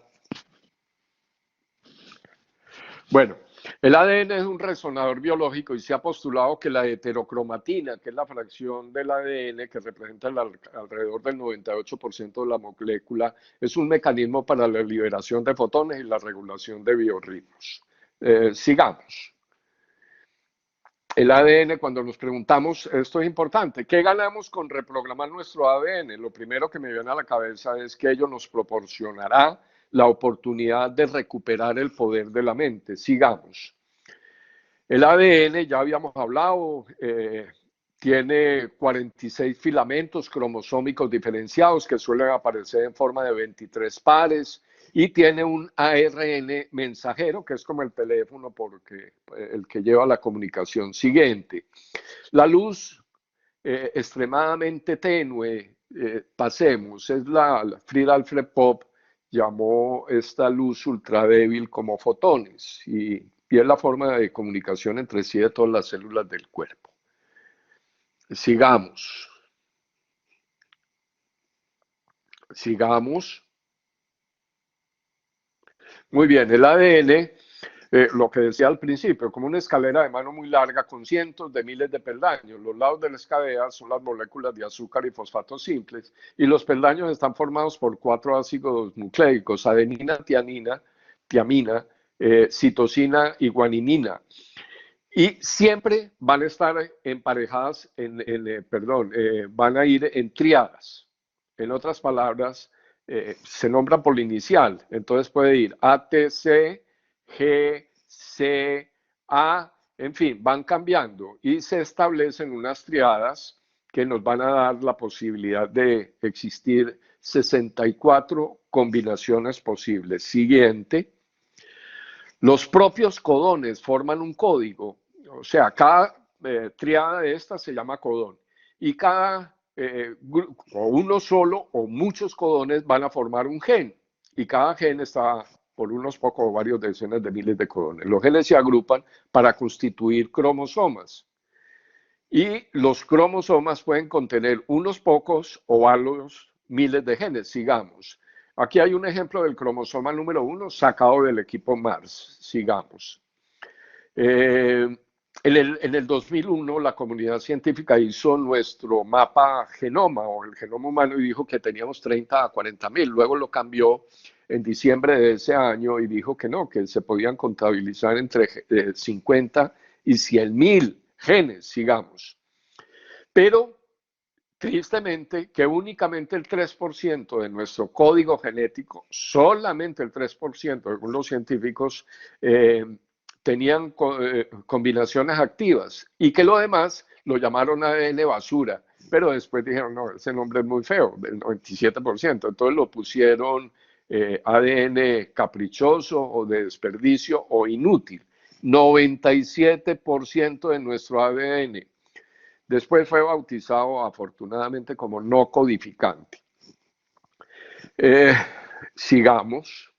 Bueno, el ADN es un resonador biológico y se ha postulado que la heterocromatina, que es la fracción del ADN que representa alrededor del 98% de la molécula, es un mecanismo para la liberación de fotones y la regulación de biorritmos. Sigamos. El ADN, cuando nos preguntamos, esto es importante, ¿qué ganamos con reprogramar nuestro ADN? Lo primero que me viene a la cabeza es que ello nos proporcionará la oportunidad de recuperar el poder de la mente. Sigamos. El ADN, ya habíamos hablado, tiene 46 filamentos cromosómicos diferenciados que suelen aparecer en forma de 23 pares y tiene un ARN mensajero, que es como el teléfono porque el que lleva la comunicación siguiente. La luz extremadamente tenue, pasemos, es la Frida Alfred Popp llamó esta luz ultra débil como fotones y es la forma de comunicación entre sí de todas las células del cuerpo. Sigamos. Sigamos. Muy bien, el ADN, lo que decía al principio, como una escalera de mano muy larga con cientos de miles de peldaños. Los lados de la escalera son las moléculas de azúcar y fosfatos simples y los peldaños están formados por 4 ácidos nucleicos, adenina, tiamina, citosina y guaninina. Y siempre van a estar emparejadas, van a ir en triadas. En otras palabras, se nombran por la inicial. Entonces puede ir A, T, C, G, C, A, en fin, van cambiando y se establecen unas triadas que nos van a dar la posibilidad de existir 64 combinaciones posibles. Siguiente. Los propios codones forman un código, o sea, cada triada de estas se llama codón y cada o uno solo o muchos codones van a formar un gen y cada gen está por unos pocos o varios decenas de miles de codones. Los genes se agrupan para constituir cromosomas y los cromosomas pueden contener unos pocos o varios miles de genes, sigamos. Aquí hay un ejemplo del cromosoma número 1 sacado del equipo Mars. Sigamos. En el 2001 la comunidad científica hizo nuestro mapa genoma o el genoma humano y dijo que teníamos 30 a 40 mil. Luego lo cambió en diciembre de ese año y dijo que no, que se podían contabilizar entre 50 y 100 mil genes, sigamos. Pero tristemente, que únicamente el 3% de nuestro código genético, solamente el 3%, según los científicos, tenían combinaciones activas y que lo demás lo llamaron ADN basura, pero después dijeron, no, ese nombre es muy feo, del 97%, entonces lo pusieron ADN caprichoso o de desperdicio o inútil. 97% de nuestro ADN. Después fue bautizado afortunadamente como no codificante. Sigamos.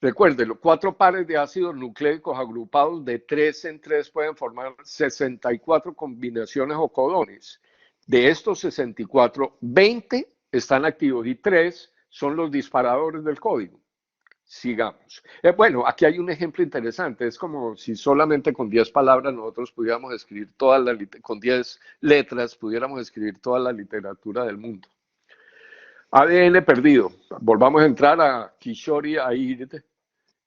Recuerden, los 4 pares de ácidos nucleicos agrupados de 3 en 3 pueden formar 64 combinaciones o codones. De estos 64, 20 están activos y 3 son los disparadores del código. Sigamos. Bueno, aquí hay un ejemplo interesante. Es como si solamente con 10 palabras nosotros pudiéramos escribir con 10 letras pudiéramos escribir toda la literatura del mundo. ADN perdido. Volvamos a entrar a Kishore Ayir,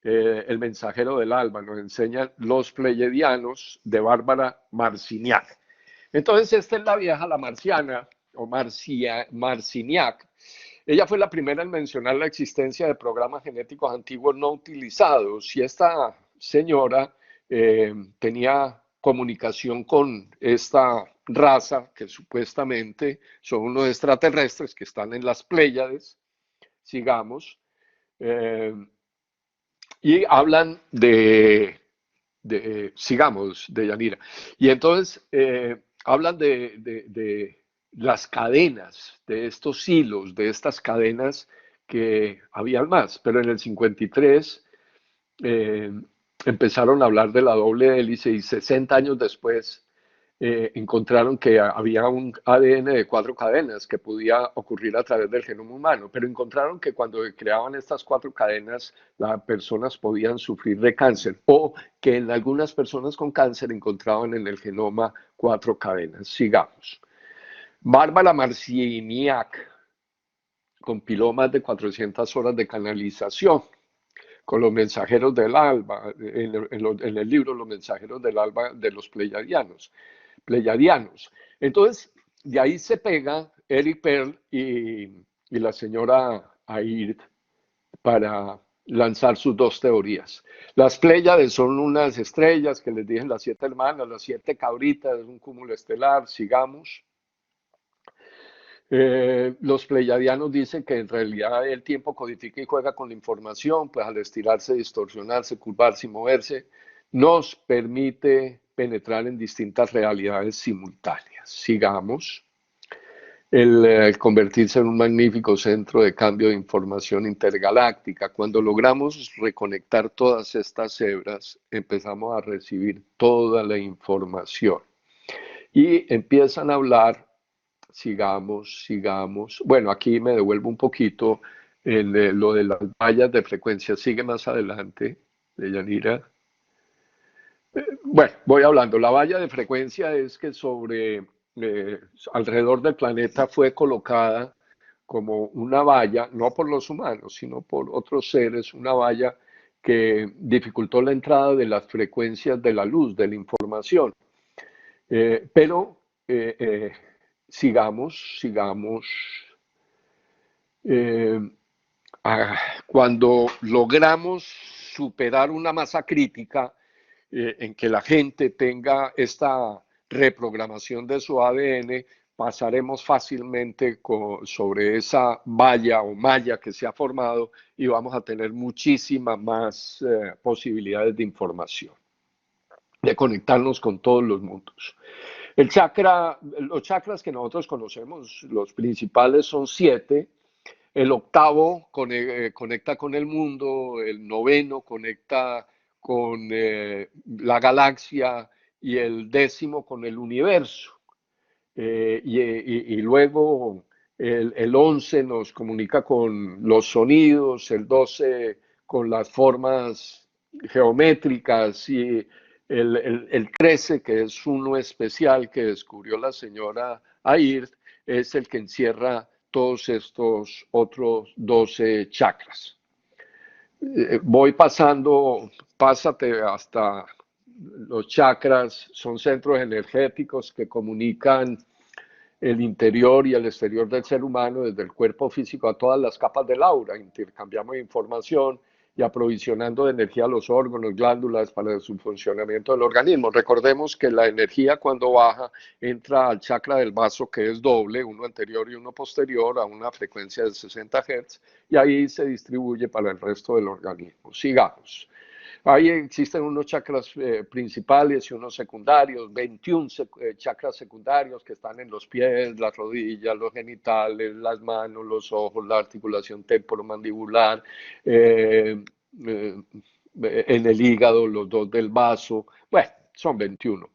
el mensajero del alba. Nos enseñan Los Pleiadianos de Bárbara Marciniak. Entonces, esta es la vieja, la marciana, o Marciniak. Ella fue la primera en mencionar la existencia de programas genéticos antiguos no utilizados y esta señora tenía comunicación con esta raza que supuestamente son unos extraterrestres que están en las Pléyades, sigamos, y hablan sigamos, de Yanira. Y entonces hablan de las cadenas, de estos hilos, de estas cadenas que habían más, pero en el 53 empezaron a hablar de la doble hélice y 60 años después encontraron que había un ADN de 4 cadenas que podía ocurrir a través del genoma humano, pero encontraron que cuando creaban estas 4 cadenas, las personas podían sufrir de cáncer o que en algunas personas con cáncer encontraban en el genoma 4 cadenas. Sigamos. Bárbara Marciniak compiló más de 400 horas de canalización con los mensajeros del alba, en el libro Los mensajeros del alba de los pleiadianos. Entonces, de ahí se pega Eric Pearl y la señora Ayir para lanzar sus dos teorías. Las Pléyades son unas estrellas que les dije, las 7 hermanas, las 7 cabritas, un cúmulo estelar, sigamos. Los pleyadianos dicen que en realidad el tiempo codifica y juega con la información, pues al estirarse, distorsionarse, curvarse y moverse, nos permite penetrar en distintas realidades simultáneas. Sigamos. El convertirse en un magnífico centro de cambio de información intergaláctica. Cuando logramos reconectar todas estas hebras, empezamos a recibir toda la información. Y empiezan a hablar, sigamos. Bueno, aquí me devuelvo un poquito en lo de las vallas de frecuencia. Sigue más adelante, Deyanira. Bueno, voy hablando. La valla de frecuencia es que alrededor del planeta fue colocada como una valla, no por los humanos, sino por otros seres, una valla que dificultó la entrada de las frecuencias de la luz, de la información. Pero sigamos. Eh, Cuando logramos superar una masa crítica, en que la gente tenga esta reprogramación de su ADN, pasaremos fácilmente sobre esa valla o malla que se ha formado y vamos a tener muchísimas más posibilidades de información, de conectarnos con todos los mundos. Los chakras que nosotros conocemos, los principales son 7. El octavo conecta con el mundo, el noveno conecta con la galaxia y el 10º con el universo. Y luego el 11 nos comunica con los sonidos, el 12 con las formas geométricas y el 13, que es uno especial que descubrió la señora Ayrd, es el que encierra todos estos otros 12 chakras. Voy pásate hasta los chakras, son centros energéticos que comunican el interior y el exterior del ser humano, desde el cuerpo físico a todas las capas del aura. Intercambiamos información y aprovisionando de energía a los órganos, glándulas para su funcionamiento del organismo. Recordemos que la energía cuando baja entra al chakra del vaso, que es doble, uno anterior y uno posterior, a una frecuencia de 60 Hz, y ahí se distribuye para el resto del organismo. Sigamos. Ahí existen unos chakras principales y unos secundarios, 21 chakras secundarios que están en los pies, las rodillas, los genitales, las manos, los ojos, la articulación temporomandibular, en el hígado, los 2 del vaso. Bueno, son 21.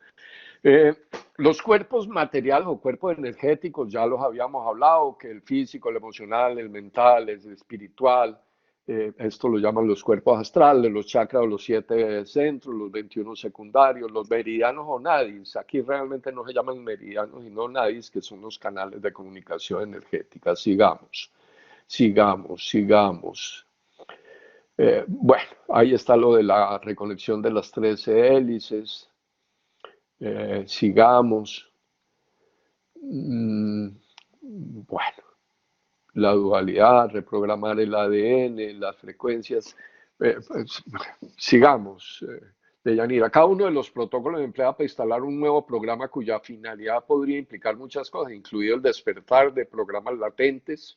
Los cuerpos materiales o cuerpos energéticos ya los habíamos hablado, que el físico, el emocional, el mental, el espiritual. Esto lo llaman los cuerpos astrales, los chakras, los 7 centros, los 21 secundarios, los meridianos o nadis. Aquí realmente no se llaman meridianos sino nadis, que son los canales de comunicación energética. Sigamos. Bueno, ahí está lo de la reconexión de las 13 hélices. Sigamos. Bueno, la dualidad, reprogramar el ADN, las frecuencias. Pues, sigamos, Deyanira. Cada uno de los protocolos emplea para instalar un nuevo programa cuya finalidad podría implicar muchas cosas, incluido el despertar de programas latentes,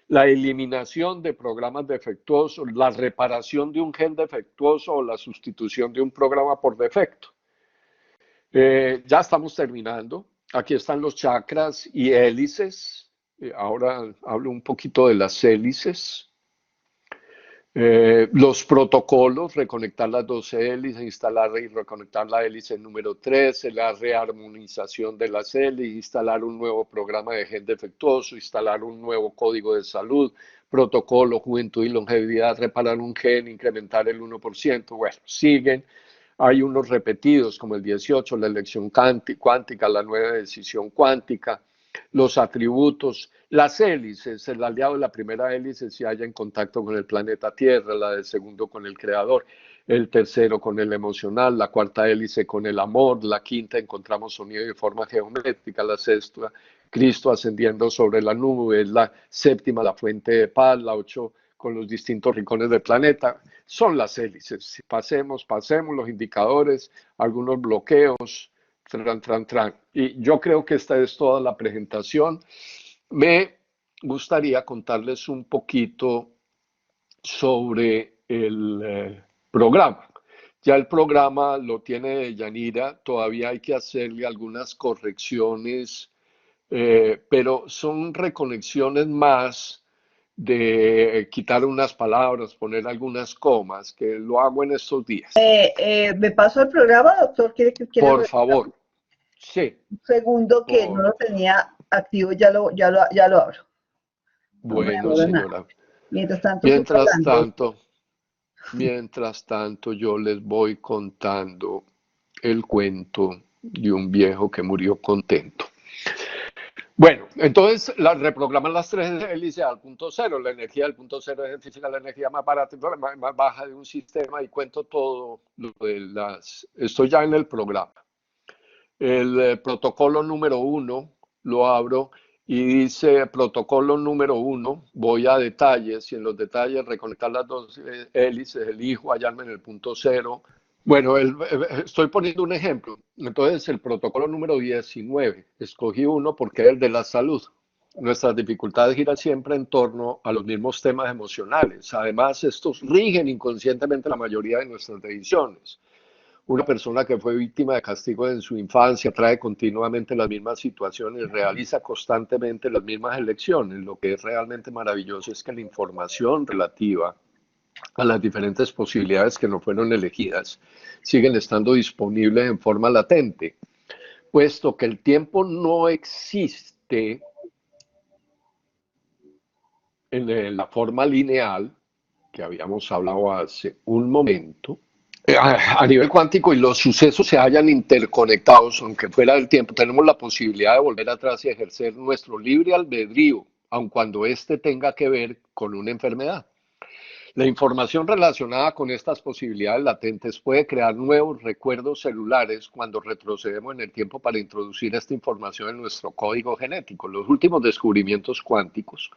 la eliminación de programas defectuosos, la reparación de un gen defectuoso o la sustitución de un programa por defecto. Ya estamos terminando. Aquí están los chakras y hélices. Ahora hablo un poquito de las hélices. Los protocolos, reconectar las 12 hélices, instalar y reconectar la hélice número 13, la rearmonización de las hélices, instalar un nuevo programa de gen defectuoso, instalar un nuevo código de salud, protocolo, juventud y longevidad, reparar un gen, incrementar el 1%. Bueno, siguen. Hay unos repetidos como el 18, la elección cuántica, la nueva decisión cuántica, los atributos, las hélices. El aliado de la primera hélice se halla en contacto con el planeta Tierra, la del segundo con el Creador, el tercero con el emocional, la cuarta hélice con el amor, la quinta encontramos sonido y forma geométrica, la sexta Cristo ascendiendo sobre la nube, la séptima la fuente de paz, la 8 con los distintos rincones del planeta. Son las hélices. Pasemos los indicadores, algunos bloqueos, tran. Y yo creo que esta es toda la presentación. Me gustaría contarles un poquito sobre el programa. Ya el programa lo tiene Yanira, todavía hay que hacerle algunas correcciones, pero son reconexiones más de quitar unas palabras, poner algunas comas, que lo hago en estos días. ¿Me paso el programa, doctor? ¿Quiere Por favor, sí. un segundo que no lo tenía activo? Ya lo abro. No me Bueno, demoro nada. señora. Mientras tanto, sigo Mientras hablando. tanto, Mientras tanto, yo les voy contando el cuento de un viejo que murió contento. Bueno, entonces reprograman las tres hélices al punto cero. La energía del punto cero es la energía más barata y más baja de un sistema, y cuento todo lo de las. Estoy ya en el programa. El protocolo número 1 lo abro y dice protocolo número 1, voy a detalles y en los detalles reconectar las dos hélices, elijo hallarme en el punto cero. Bueno, estoy poniendo un ejemplo. Entonces, el protocolo número 19, escogí uno porque es el de la salud. Nuestras dificultades giran siempre en torno a los mismos temas emocionales. Además, estos rigen inconscientemente la mayoría de nuestras decisiones. Una persona que fue víctima de castigo en su infancia trae continuamente las mismas situaciones, realiza constantemente las mismas elecciones. Lo que es realmente maravilloso es que la información relativa a las diferentes posibilidades que no fueron elegidas siguen estando disponibles en forma latente, puesto que el tiempo no existe en la forma lineal que habíamos hablado hace un momento. A nivel cuántico, y los sucesos se hayan interconectados, aunque fuera del tiempo, tenemos la posibilidad de volver atrás y ejercer nuestro libre albedrío, aun cuando éste tenga que ver con una enfermedad. La información relacionada con estas posibilidades latentes puede crear nuevos recuerdos celulares cuando retrocedemos en el tiempo para introducir esta información en nuestro código genético. Los últimos descubrimientos cuánticos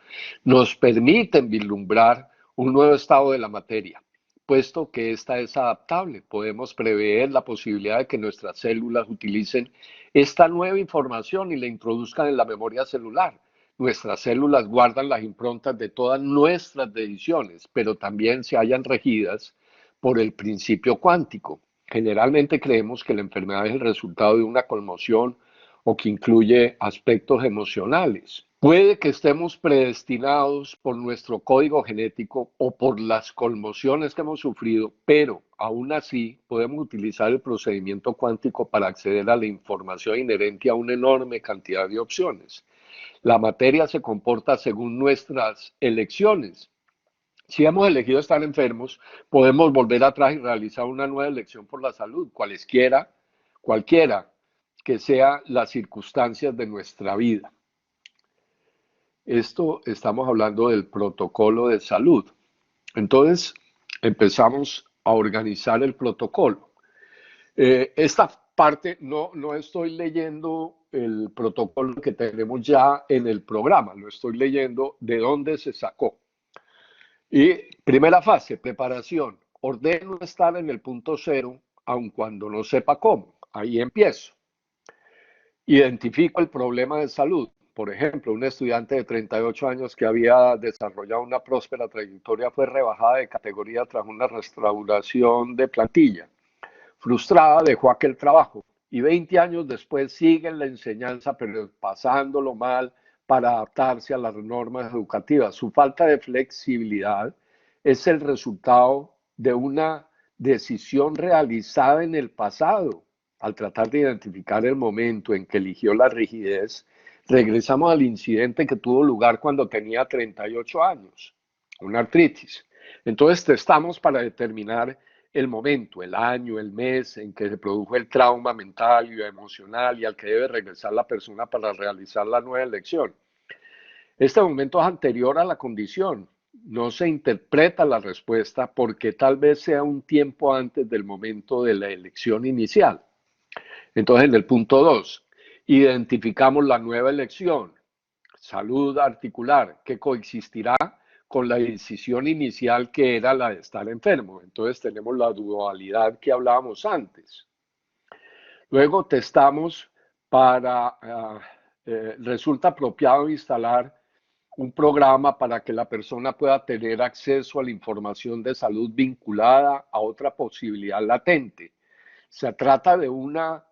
nos permiten vislumbrar un nuevo estado de la materia. Puesto que esta es adaptable, podemos prever la posibilidad de que nuestras células utilicen esta nueva información y la introduzcan en la memoria celular. Nuestras células guardan las improntas de todas nuestras decisiones, pero también se hallan regidas por el principio cuántico. Generalmente creemos que la enfermedad es el resultado de una conmoción o que incluye aspectos emocionales. Puede que estemos predestinados por nuestro código genético o por las conmociones que hemos sufrido, pero aún así podemos utilizar el procedimiento cuántico para acceder a la información inherente a una enorme cantidad de opciones. La materia se comporta según nuestras elecciones. Si hemos elegido estar enfermos, podemos volver atrás y realizar una nueva elección por la salud, cualquiera que sean las circunstancias de nuestra vida. Esto estamos hablando del protocolo de salud. Entonces, empezamos a organizar el protocolo. Esta parte no estoy leyendo el protocolo que tenemos ya en el programa, lo estoy leyendo de dónde se sacó. Y primera fase, preparación. Ordeno estar en el punto cero, aun cuando no sepa cómo. Ahí empiezo. Identifico el problema de salud. Por ejemplo, un estudiante de 38 años que había desarrollado una próspera trayectoria fue rebajada de categoría tras una restauración de plantilla. Frustrada, dejó aquel trabajo y 20 años después sigue en la enseñanza, pero pasándolo mal para adaptarse a las normas educativas. Su falta de flexibilidad es el resultado de una decisión realizada en el pasado. Al tratar de identificar el momento en que eligió la rigidez, regresamos al incidente que tuvo lugar cuando tenía 38 años, una artritis. Entonces testamos para determinar el momento, el año, el mes en que se produjo el trauma mental y emocional y al que debe regresar la persona para realizar la nueva elección. Este momento es anterior a la condición. No se interpreta la respuesta porque tal vez sea un tiempo antes del momento de la elección inicial. Entonces, en el punto 2, identificamos la nueva elección, salud articular, que coexistirá con la decisión inicial que era la de estar enfermo. Entonces tenemos la dualidad que hablábamos antes. Luego testamos para, resulta apropiado instalar un programa para que la persona pueda tener acceso a la información de salud vinculada a otra posibilidad latente. Se trata de una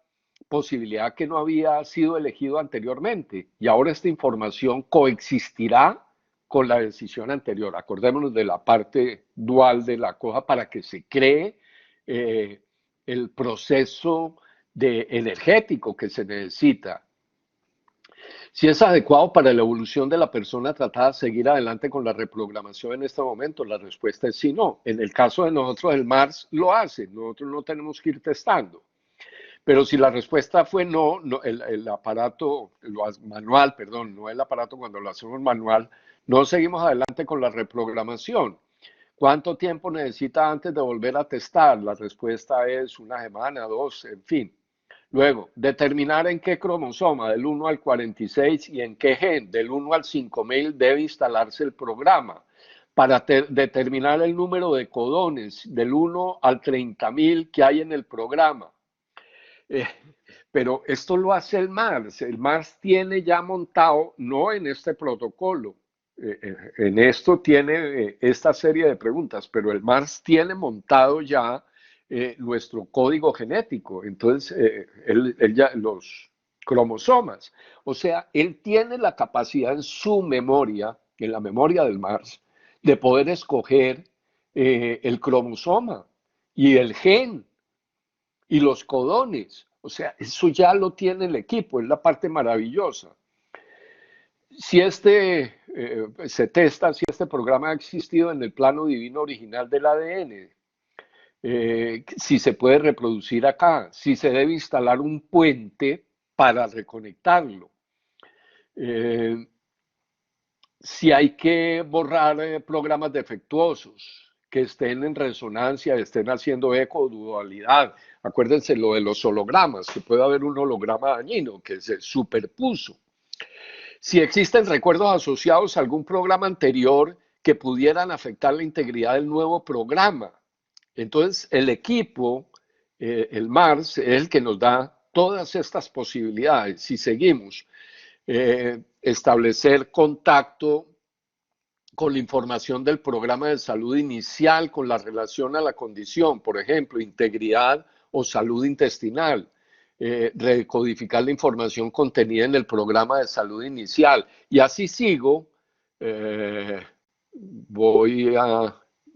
posibilidad que no había sido elegido anteriormente y ahora esta información coexistirá con la decisión anterior. Acordémonos de la parte dual de la cosa para que se cree el proceso energético que se necesita. Si es adecuado para la evolución de la persona tratada de seguir adelante con la reprogramación en este momento, la respuesta es sí, no. En el caso de nosotros, el MARS lo hace, nosotros no tenemos que ir testando. Pero si la respuesta fue no, el aparato, manual, perdón, no el aparato cuando lo hacemos manual, no seguimos adelante con la reprogramación. ¿Cuánto tiempo necesita antes de volver a testar? La respuesta es una semana, 2, en fin. Luego, determinar en qué cromosoma, del 1 al 46, y en qué gen, del 1 al 5000, debe instalarse el programa. Para determinar el número de codones, del 1 al 30.000 que hay en el programa. Pero esto lo hace el MARS. El MARS tiene ya montado, no en este protocolo, en esto tiene esta serie de preguntas, pero el MARS tiene montado ya nuestro código genético, entonces él ya, los cromosomas, o sea, él tiene la capacidad en su memoria, en la memoria del MARS, de poder escoger el cromosoma y el gen y los codones, o sea, eso ya lo tiene el equipo, es la parte maravillosa. Si se testa si este programa ha existido en el plano divino original del ADN, si se puede reproducir acá, si se debe instalar un puente para reconectarlo, si hay que borrar programas defectuosos que estén en resonancia, estén haciendo eco o dualidad. Acuérdense lo de los hologramas, que puede haber un holograma dañino que se superpuso. Si existen recuerdos asociados a algún programa anterior que pudieran afectar la integridad del nuevo programa. Entonces, el equipo, el MARS, es el que nos da todas estas posibilidades. Si seguimos, establecer contacto con la información del programa de salud inicial, con la relación a la condición, por ejemplo, integridad o salud intestinal. Recodificar la información contenida en el programa de salud inicial. Y así sigo. Voy a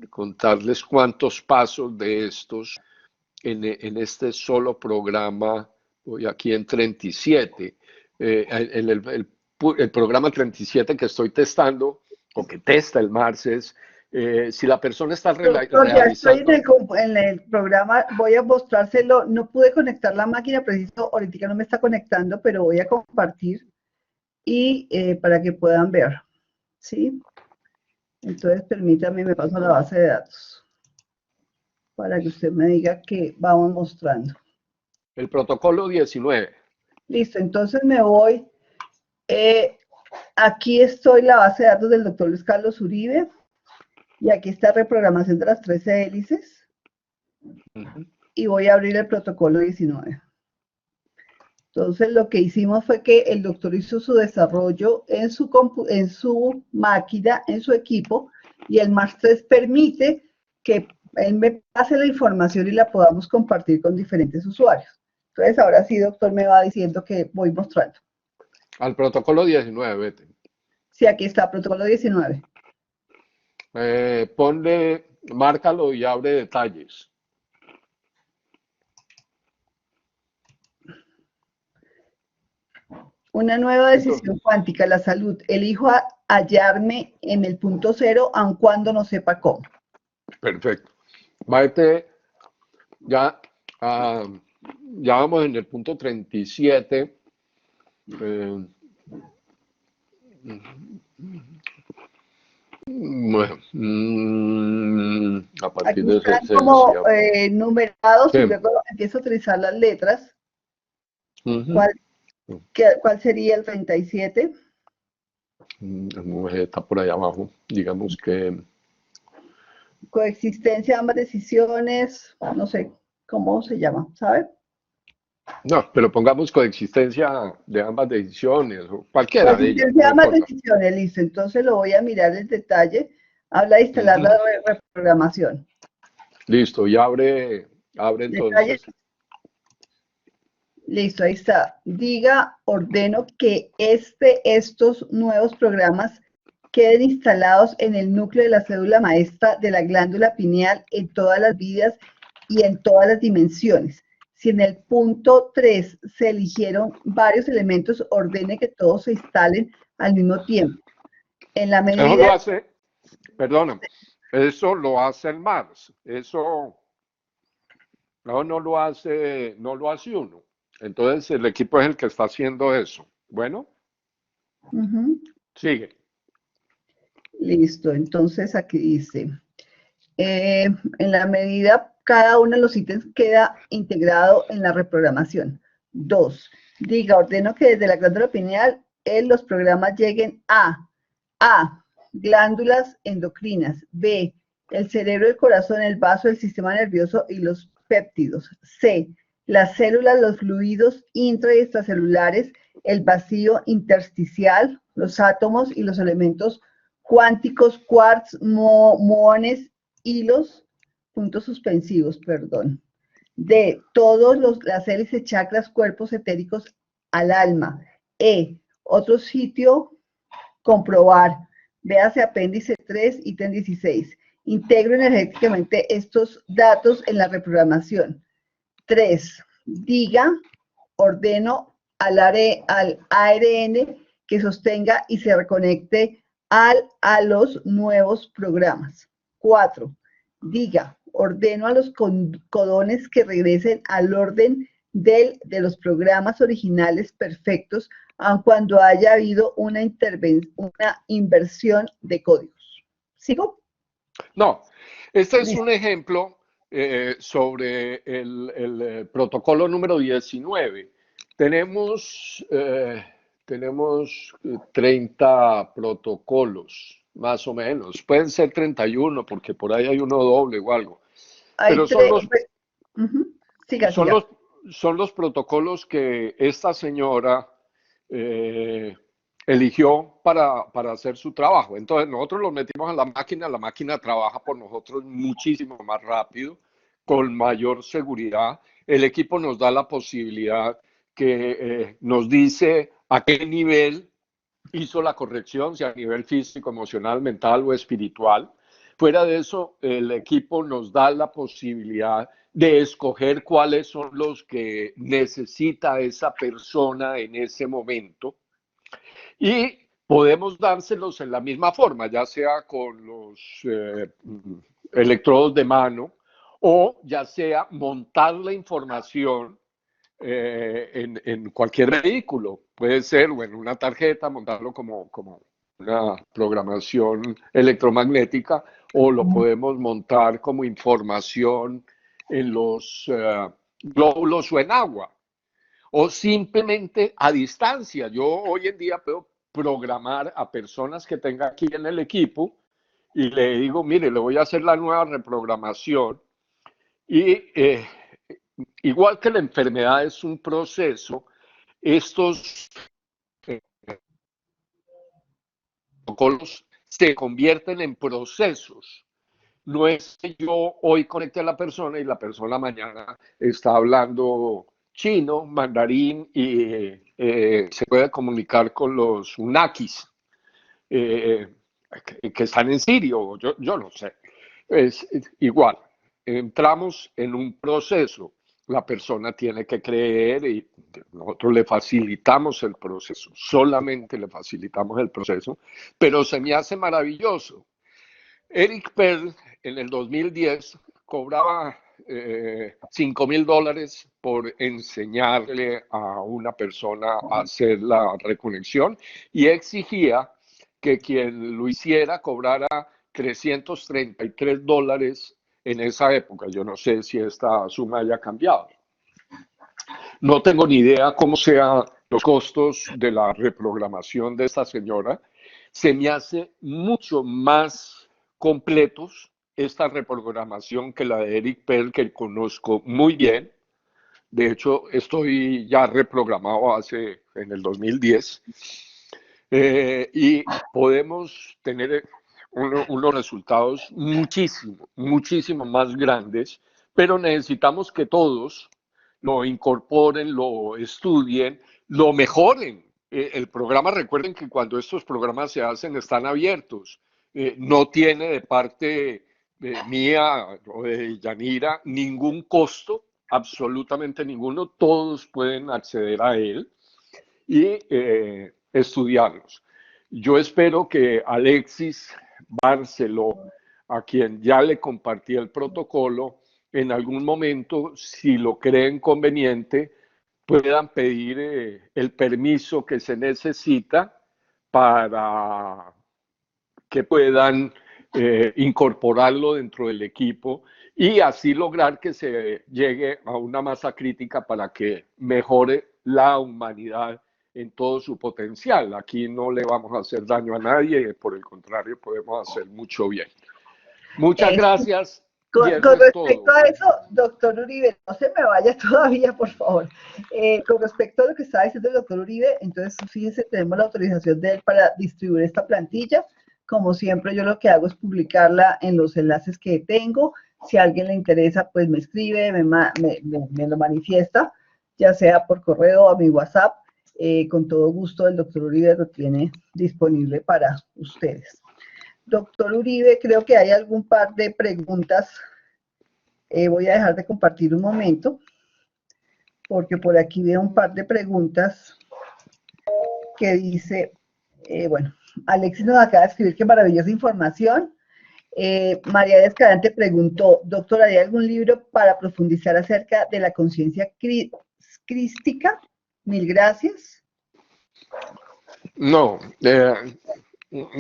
contarles cuántos pasos de estos en este solo programa. Voy aquí en 37. En el programa 37 que estoy testando, o que testa el MARS, es si la persona está Doctor, ya estoy en el programa, voy a mostrárselo. No pude conectar la máquina, preciso, ahorita no me está conectando, pero voy a compartir y para que puedan ver, ¿sí? Entonces, permítame, me paso a la base de datos para que usted me diga que vamos mostrando. El protocolo 19. Listo, entonces me voy. Aquí estoy la base de datos del doctor Luis Carlos Uribe. Y aquí está reprogramación de las 13 hélices. Y voy a abrir el protocolo 19. Entonces, lo que hicimos fue que el doctor hizo su desarrollo en su máquina, en su equipo, y el MARS-3 permite que él me pase la información y la podamos compartir con diferentes usuarios. Entonces, ahora sí, doctor, me va diciendo que voy mostrando. Al protocolo 19, vete. Sí, aquí está, protocolo 19. Ponle, márcalo y abre detalles. Una nueva decisión cuántica, la salud. Elijo hallarme en el punto cero, aun cuando no sepa cómo. Perfecto. Maite, ya vamos en el punto 37. Bueno, a partir aquí están como numerados, sí. Y luego empiezo a utilizar las letras. ¿Cuál sería el 37? está por ahí abajo, digamos que... Coexistencia de ambas decisiones, no sé cómo se llama, ¿sabe? No, pero pongamos coexistencia de ambas decisiones, o cualquiera de ellas, Coexistencia no de ambas importa. decisiones, listo. Entonces lo voy a mirar en detalle. Habla de instalar la Ujú. reprogramación. Listo, y abre Detalle, entonces. listo, ahí está. Diga, ordeno que estos nuevos programas queden instalados en el núcleo de la célula maestra de la glándula pineal en todas las vidas y en todas las dimensiones. Si en el punto 3 se eligieron varios elementos, ordene que todos se instalen al mismo tiempo. En la Eso medida... lo hace, perdona, eso lo hace el Mars, eso no lo hace uno. Entonces el equipo es el que está haciendo eso. Bueno, sigue. Listo, entonces aquí dice, en la medida cada uno de los ítems queda integrado en la reprogramación. 2. Diga, ordeno que desde la glándula pineal los programas lleguen A. Glándulas endocrinas. B. El cerebro, el corazón, el vaso, el sistema nervioso y los péptidos. C. Las células, los fluidos intra y extracelulares, el vacío intersticial, los átomos y los elementos cuánticos, quarks, muones, hilos, puntos suspensivos, perdón. D. Las hélices, chakras, cuerpos etéricos al alma. E. Otro sitio, comprobar. Véase apéndice 3, ítem 16. Integro energéticamente estos datos en la reprogramación. 3. Diga, ordeno al ARN que sostenga y se reconecte a los nuevos programas. 4. Diga, ordeno a los codones que regresen al orden de los programas originales perfectos, aun cuando haya habido una inversión de códigos. ¿Sigo? No, este es un Listo. ejemplo sobre el protocolo número 19. Tenemos, tenemos 30 protocolos, más o menos. Pueden ser 31 porque por ahí hay uno doble o algo. Hay Pero tres. Uh-huh. Siga, son siga. los, son los protocolos que esta señora eh, eligió para hacer su trabajo. Entonces nosotros los metimos a la máquina trabaja por nosotros muchísimo más rápido, con mayor seguridad. El equipo nos da la posibilidad que nos dice a qué nivel hizo la corrección, si a nivel físico, emocional, mental o espiritual. Fuera de eso, el equipo nos da la posibilidad de escoger cuáles son los que necesita esa persona en ese momento y podemos dárselos en la misma forma, ya sea con los electrodos de mano o ya sea montar la información en cualquier vehículo. Puede ser o en una tarjeta, montarlo como una programación electromagnética, o lo podemos montar como información en los glóbulos o en agua, o simplemente a distancia. Yo hoy en día puedo programar a personas que tenga aquí en el equipo y le digo, mire, le voy a hacer la nueva reprogramación y igual que la enfermedad es un proceso, estos protocolos se convierten en procesos. No es que yo hoy conecte a la persona y la persona mañana está hablando chino, mandarín y se puede comunicar con los unakis eh, que están en Sirio, yo no sé. Es igual, entramos en un proceso, la persona tiene que creer y nosotros le facilitamos el proceso, solamente le facilitamos el proceso, pero se me hace maravilloso. Eric Perl en el 2010 cobraba $5,000 por enseñarle a una persona a hacer la reconexión y exigía que quien lo hiciera cobrara $333 en esa época. Yo no sé si esta suma haya cambiado. No tengo ni idea cómo sean los costos de la reprogramación de esta señora, se me hace mucho más completos esta reprogramación que la de Eric Pearl, que conozco muy bien. De hecho, estoy ya reprogramado en el 2010, y podemos tener unos resultados muchísimo más grandes, pero necesitamos que todos lo incorporen, lo estudien, lo mejoren. El programa, recuerden que cuando estos programas se hacen están abiertos. No tiene de parte mía o de Yanira ningún costo, absolutamente ninguno. Todos pueden acceder a él y estudiarlos. Yo espero que Alexis Barceló, a quien ya le compartí el protocolo, en algún momento, si lo creen conveniente, puedan pedir el permiso que se necesita para que puedan incorporarlo dentro del equipo y así lograr que se llegue a una masa crítica para que mejore la humanidad en todo su potencial. Aquí no le vamos a hacer daño a nadie, por el contrario, podemos hacer mucho bien. Muchas gracias. Con respecto a eso, doctor Uribe, no se me vaya todavía, por favor. Con respecto a lo que estaba diciendo el doctor Uribe, entonces fíjese, tenemos la autorización de él para distribuir esta plantilla. Como siempre, yo lo que hago es publicarla en los enlaces que tengo. Si a alguien le interesa, pues me escribe, me lo manifiesta, ya sea por correo o a mi WhatsApp. Con todo gusto, el doctor Uribe lo tiene disponible para ustedes. Doctor Uribe, creo que hay algún par de preguntas. Voy a dejar de compartir un momento, porque por aquí veo un par de preguntas que dice, bueno, Alexis nos acaba de escribir que maravillosa información. María de Escalante preguntó, doctor, ¿hay algún libro para profundizar acerca de la conciencia crística? Mil gracias. No,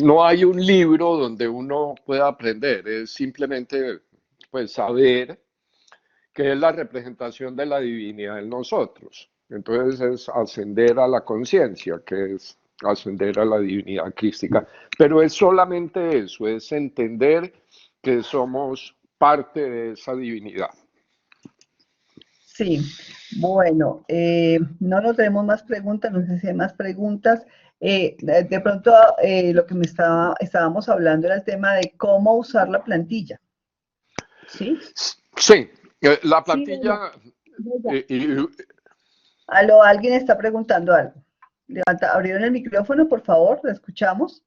no hay un libro donde uno pueda aprender, es simplemente pues saber que es la representación de la divinidad en nosotros. Entonces es ascender a la conciencia, que es ascender a la divinidad crística. Pero es solamente eso, es entender que somos parte de esa divinidad. Sí, bueno, no tenemos más preguntas, no sé si hay más preguntas. De pronto, lo que estábamos hablando era el tema de cómo usar la plantilla. ¿Sí? Sí, la plantilla... Aló, alguien está preguntando algo. Abrieron el micrófono, por favor, ¿la escuchamos?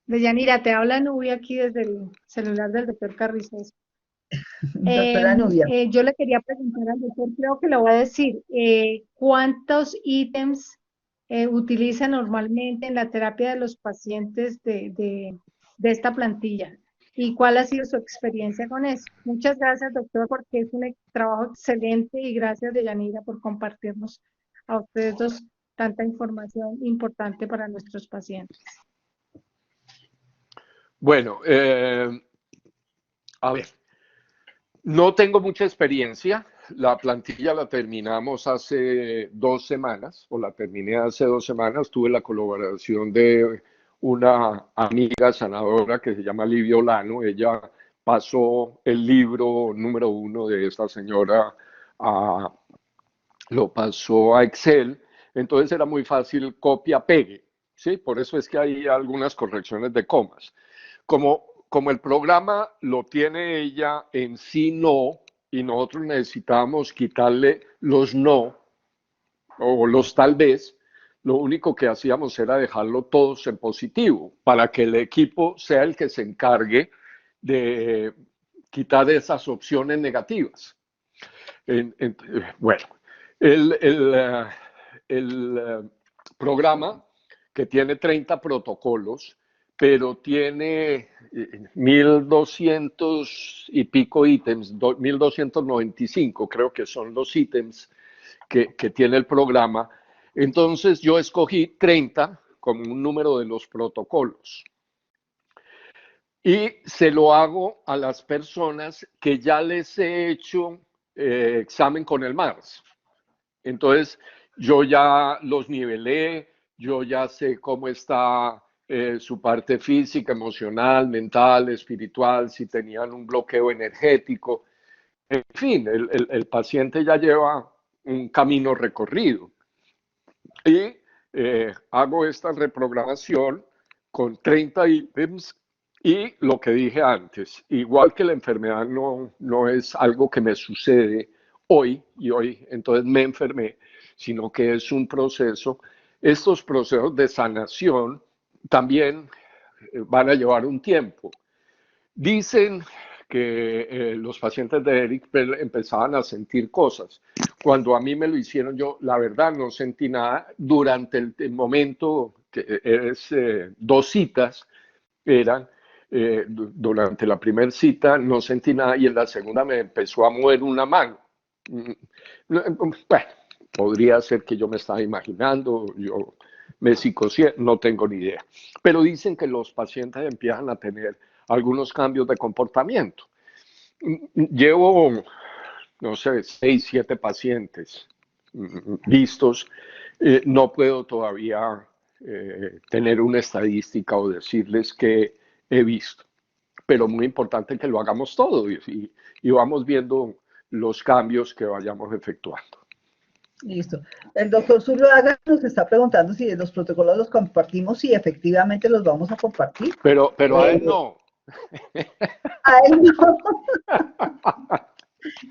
Deyanira, te habla Nubia aquí desde el celular del doctor Carrizosa. Doctora Nubia. Yo le quería preguntar al doctor, creo que le voy a decir, ¿cuántos ítems utiliza normalmente en la terapia de los pacientes de esta plantilla? ¿Y cuál ha sido su experiencia con eso? Muchas gracias, doctor, porque es un trabajo excelente y gracias, Deyanira, por compartirnos a ustedes dos tanta información importante para nuestros pacientes. Bueno, a ver, no tengo mucha experiencia. La plantilla la terminamos hace 2 semanas, o la terminé hace 2 semanas. Tuve la colaboración de una amiga sanadora que se llama Livia Olano. Ella pasó el libro número 1 de esta señora, lo pasó a Excel. Entonces era muy fácil copia-pegue, ¿sí? Por eso es que hay algunas correcciones de comas. Como el programa lo tiene ella en sí no, y nosotros necesitamos quitarle los no o los tal vez, lo único que hacíamos era dejarlo todos en positivo para que el equipo sea el que se encargue de quitar esas opciones negativas. Bueno, el programa que tiene 30 protocolos, pero tiene 1.200 y pico ítems, 1.295 creo que son los ítems que tiene el programa. Entonces yo escogí 30 como un número de los protocolos. Y se lo hago a las personas que ya les he hecho examen con el MARS. Entonces yo ya los nivelé, yo ya sé cómo está su parte física, emocional, mental, espiritual, si tenían un bloqueo energético. En fin, el paciente ya lleva un camino recorrido. Y hago esta reprogramación con 30 ítems y lo que dije antes, igual que la enfermedad no es algo que me sucede hoy y hoy, entonces me enfermé, sino que es un proceso. Estos procesos de sanación también van a llevar un tiempo. Dicen que los pacientes de Eric Bell empezaban a sentir cosas. Cuando a mí me lo hicieron, yo la verdad no sentí nada. Durante el momento, que es 2 citas, eran, durante la primera cita no sentí nada y en la segunda me empezó a mover una mano. Bueno, podría ser que yo me estaba imaginando, yo me psicosé, no tengo ni idea. Pero dicen que los pacientes empiezan a tener algunos cambios de comportamiento. Llevo, no sé, 6, 7 pacientes vistos. No puedo todavía tener una estadística o decirles que he visto, pero muy importante que lo hagamos todo y vamos viendo los cambios que vayamos efectuando. Listo. El doctor Zuluaga nos está preguntando si los protocolos los compartimos, si efectivamente los vamos a compartir. Pero a él no. A él no.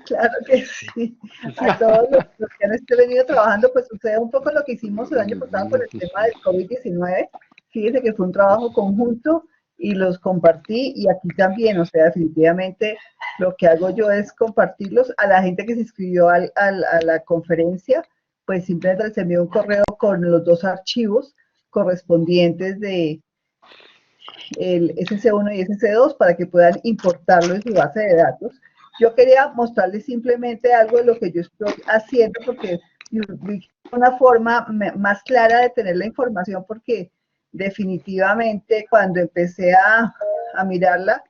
Claro que sí. A todos los que han venido trabajando, pues sucede un poco lo que hicimos el año pasado con el tema del COVID-19. Fíjense que fue un trabajo conjunto y los compartí y aquí también, o sea, definitivamente lo que hago yo es compartirlos a la gente que se inscribió a la conferencia, pues simplemente les envío un correo con los 2 archivos correspondientes de el SC1 y SC2 para que puedan importarlo en su base de datos. Yo quería mostrarles simplemente algo de lo que yo estoy haciendo porque vi una forma más clara de tener la información porque definitivamente cuando empecé a mirarla,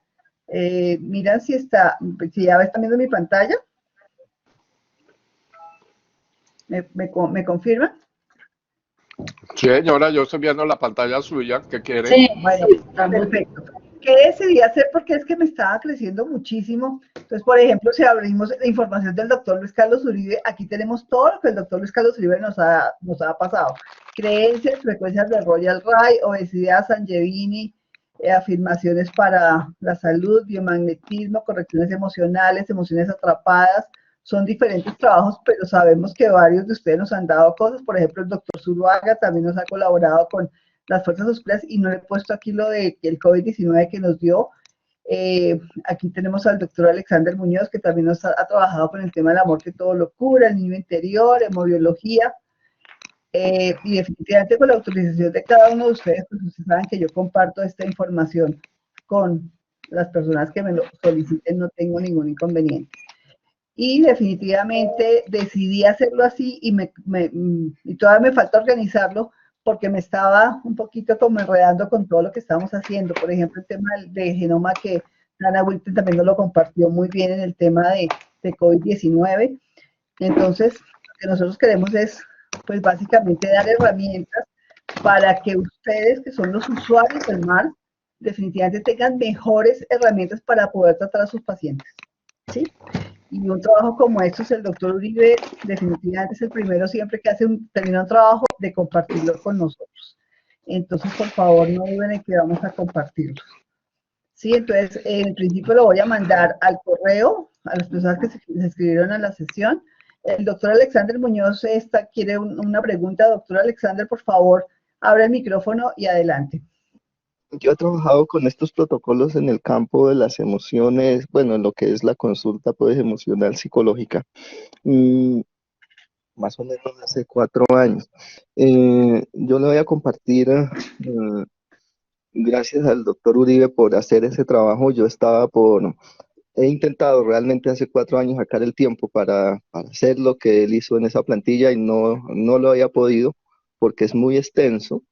miran si ya están viendo mi pantalla. ¿Me confirman? Sí, señora, yo estoy viendo la pantalla suya. ¿Qué quiere? Sí, Bueno, sí, perfecto. ¿Qué decidí hacer? Porque es que me estaba creciendo muchísimo. Entonces, por ejemplo, si abrimos la información del doctor Luis Carlos Uribe, aquí tenemos todo lo que el doctor Luis Carlos Uribe nos ha pasado. Creencias, frecuencias de Royal Ray, obesidad, Sangevini, afirmaciones para la salud, biomagnetismo, correcciones emocionales, emociones atrapadas. Son diferentes trabajos, pero sabemos que varios de ustedes nos han dado cosas. Por ejemplo, el doctor Zuluaga también nos ha colaborado con las fuerzas oscuras y no le he puesto aquí lo de el COVID-19 que nos dio. Aquí tenemos al doctor Alexander Muñoz, que también nos ha trabajado con el tema del amor que todo lo cura, el niño interior, hemobiología. Y definitivamente con la autorización de cada uno de ustedes, pues ustedes saben que yo comparto esta información con las personas que me lo soliciten, no tengo ningún inconveniente. Y definitivamente decidí hacerlo así y todavía me falta organizarlo porque me estaba un poquito como enredando con todo lo que estábamos haciendo. Por ejemplo, el tema de genoma que Ana Wilton también nos lo compartió muy bien en el tema de COVID-19. Entonces, lo que nosotros queremos es, pues básicamente dar herramientas para que ustedes, que son los usuarios del MAR, definitivamente tengan mejores herramientas para poder tratar a sus pacientes. ¿Sí? Y un trabajo como estos, el doctor Uribe definitivamente es el primero siempre que termina un trabajo de compartirlo con nosotros. Entonces, por favor, no duden en que vamos a compartirlos. Sí, entonces, en principio lo voy a mandar al correo, a las personas que se inscribieron a la sesión. El doctor Alexander Muñoz quiere una pregunta. Doctor Alexander, por favor, abre el micrófono y adelante. Yo he trabajado con estos protocolos en el campo de las emociones, bueno, en lo que es la consulta pues, emocional psicológica, más o menos hace 4 años. Yo le voy a compartir, gracias al doctor Uribe por hacer ese trabajo, he intentado realmente hace 4 años sacar el tiempo para hacer lo que él hizo en esa plantilla y no lo había podido porque es muy extenso.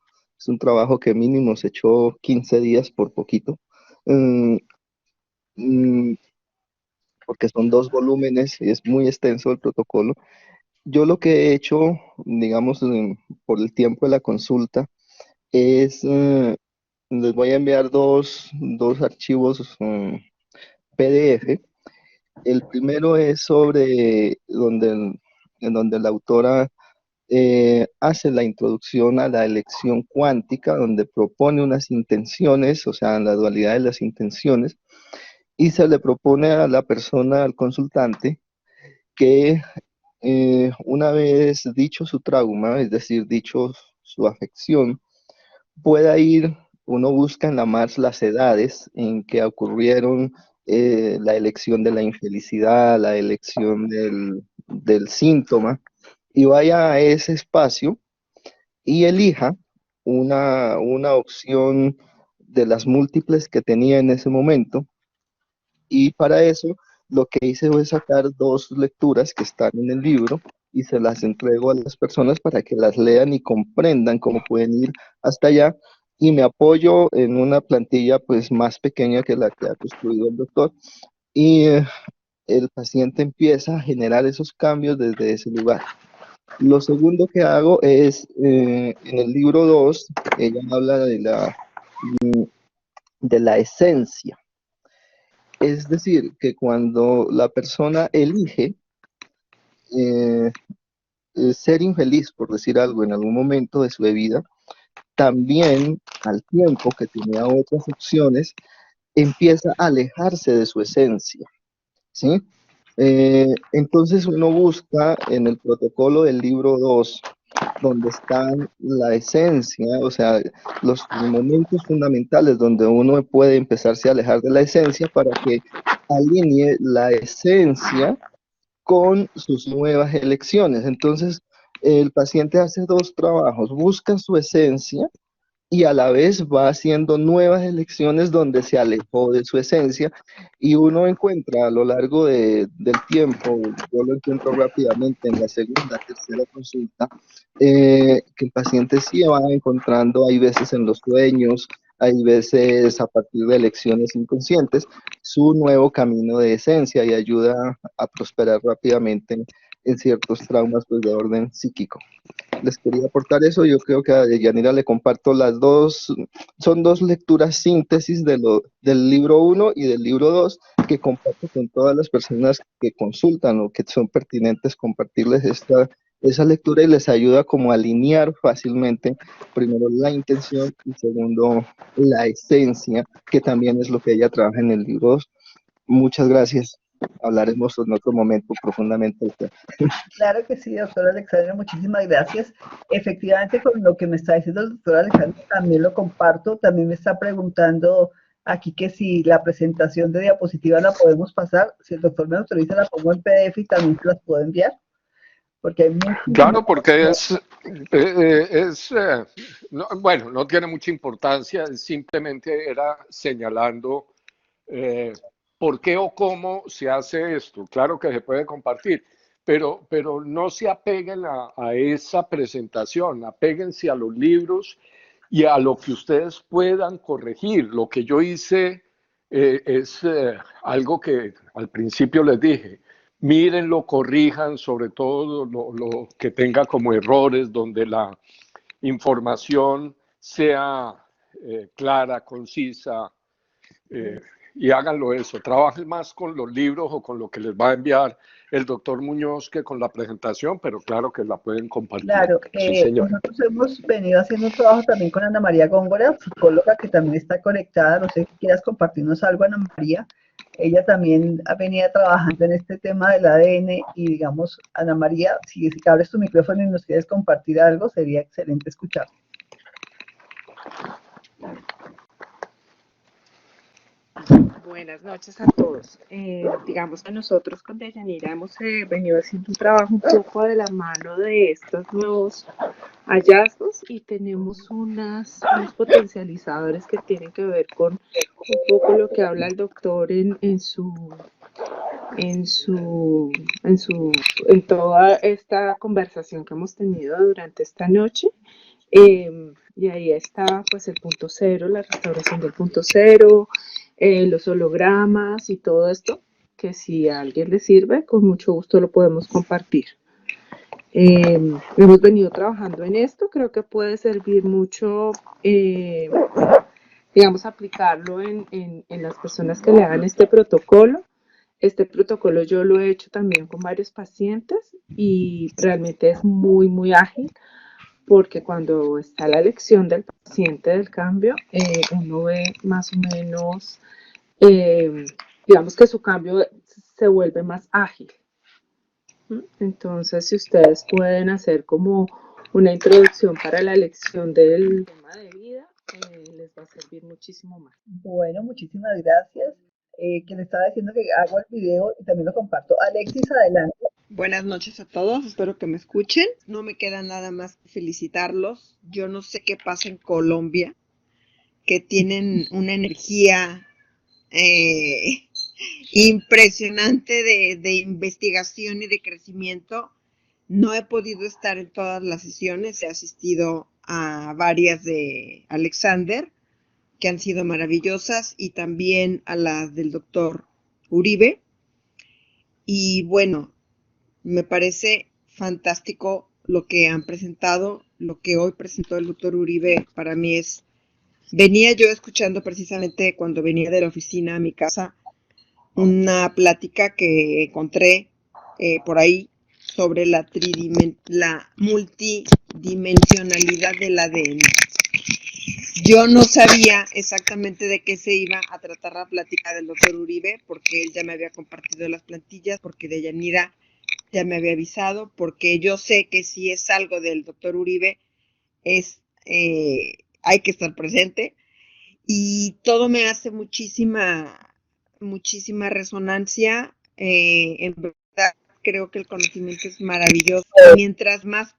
Es un trabajo que mínimo se echó 15 días por poquito, porque son 2 volúmenes y es muy extenso el protocolo. yo lo que he hecho, digamos, por el tiempo de la consulta, es, les voy a enviar dos archivos PDF. El primero es sobre en donde la autora hace la introducción a la elección cuántica, donde propone unas intenciones, o sea, la dualidad de las intenciones, y se le propone a la persona, al consultante, que una vez dicho su trauma, es decir, dicho su afección, pueda ir, uno busca en la MARS las edades en que ocurrieron la elección de la infelicidad, la elección del síntoma, y vaya a ese espacio y elija una opción de las múltiples que tenía en ese momento. Y para eso lo que hice fue sacar dos lecturas que están en el libro y se las entrego a las personas para que las lean y comprendan cómo pueden ir hasta allá. Y me apoyo en una plantilla pues más pequeña que la que ha construido el doctor. Y el paciente empieza a generar esos cambios desde ese lugar. Lo segundo que hago es, en el libro 2 ella habla de la esencia. Es decir, que cuando la persona elige eh, ser infeliz, por decir algo, en algún momento de su vida, también al tiempo que tenía otras opciones, empieza a alejarse de su esencia, ¿sí? Entonces uno busca en el protocolo del libro 2 donde está la esencia, o sea, los momentos fundamentales donde uno puede empezarse a alejar de la esencia para que alinee la esencia con sus nuevas elecciones. Entonces, el paciente hace dos trabajos, busca su esencia y a la vez va haciendo nuevas elecciones donde se alejó de su esencia y uno encuentra a lo largo del tiempo, yo lo encuentro rápidamente en la segunda, tercera consulta, que el paciente sí va encontrando, hay veces en los sueños, hay veces a partir de elecciones inconscientes, su nuevo camino de esencia y ayuda a prosperar rápidamente en ciertos traumas pues, de orden psíquico. Les quería aportar eso. Yo creo que a Yanira le comparto las dos, son dos lecturas síntesis del libro 1 y del libro 2 que comparto con todas las personas que consultan o que son pertinentes compartirles esa lectura y les ayuda como a alinear fácilmente, primero la intención y segundo la esencia, que también es lo que ella trabaja en el libro 2. Muchas gracias. Hablaremos en otro momento profundamente del tema. Claro que sí, doctor Alexandre, muchísimas gracias. Efectivamente, con lo que me está diciendo el doctor Alexandre, también lo comparto. También me está preguntando aquí que si la presentación de diapositivas la podemos pasar. Si el doctor me autoriza, la pongo en PDF y también se las puedo enviar, porque hay muchísimas. Claro, porque bueno, no tiene mucha importancia, simplemente era señalando por qué o cómo se hace esto. Claro que se puede compartir, pero no se apeguen a esa presentación, apéguense a los libros y a lo que ustedes puedan corregir. Lo que yo hice es algo que al principio les dije. Mírenlo, corrijan, sobre todo lo que tenga como errores, donde la información sea clara, concisa, y háganlo eso. Trabajen más con los libros o con lo que les va a enviar el doctor Muñoz que con la presentación, pero claro que la pueden compartir. Claro, Sí, señor. nosotros hemos venido haciendo un trabajo también con Ana María Góngora, psicóloga que también está conectada. No sé si quieras compartirnos algo, Ana María. Ella también ha venido trabajando en este tema del ADN y digamos, Ana María, si abres tu micrófono y nos quieres compartir algo, sería excelente escucharte. Buenas noches a todos. Digamos que nosotros con Deyanira hemos venido haciendo un trabajo un poco de la mano de estos nuevos hallazgos y tenemos unos potencializadores que tienen que ver con un poco lo que habla el doctor en toda esta conversación que hemos tenido durante esta noche. Y ahí está pues el punto cero, la restauración del punto cero, los hologramas y todo esto, que si a alguien le sirve, con mucho gusto lo podemos compartir. Hemos venido trabajando en esto, creo que puede servir mucho, digamos, aplicarlo en las personas que le hagan este protocolo. Este protocolo yo lo he hecho también con varios pacientes y realmente es muy, muy ágil porque cuando está la elección del paciente del cambio, uno ve más o menos, eh, digamos que su cambio se vuelve más ágil. Entonces, si ustedes pueden hacer como una introducción para la elección del tema de vida, les va a servir muchísimo más. Bueno, muchísimas gracias. Que le estaba diciendo que hago el video y también lo comparto. Alexis, adelante. Buenas noches a todos, espero que me escuchen. No me queda nada más que felicitarlos. Yo no sé qué pasa en Colombia, que tienen una energía impresionante de investigación y de crecimiento. No he podido estar en todas las sesiones, he asistido a varias de Alexander, que han sido maravillosas, y también a las del doctor Uribe. Y bueno, me parece fantástico lo que han presentado, lo que hoy presentó el doctor Uribe. Para mí venía yo escuchando precisamente cuando venía de la oficina a mi casa una plática que encontré por ahí sobre la multidimensionalidad del ADN. Yo no sabía exactamente de qué se iba a tratar la plática del doctor Uribe, porque él ya me había compartido las plantillas, porque Deyanira ya me había avisado, porque yo sé que si es algo del doctor Uribe, hay que estar presente, y todo me hace muchísima resonancia. En verdad, creo que el conocimiento es maravilloso. Mientras más,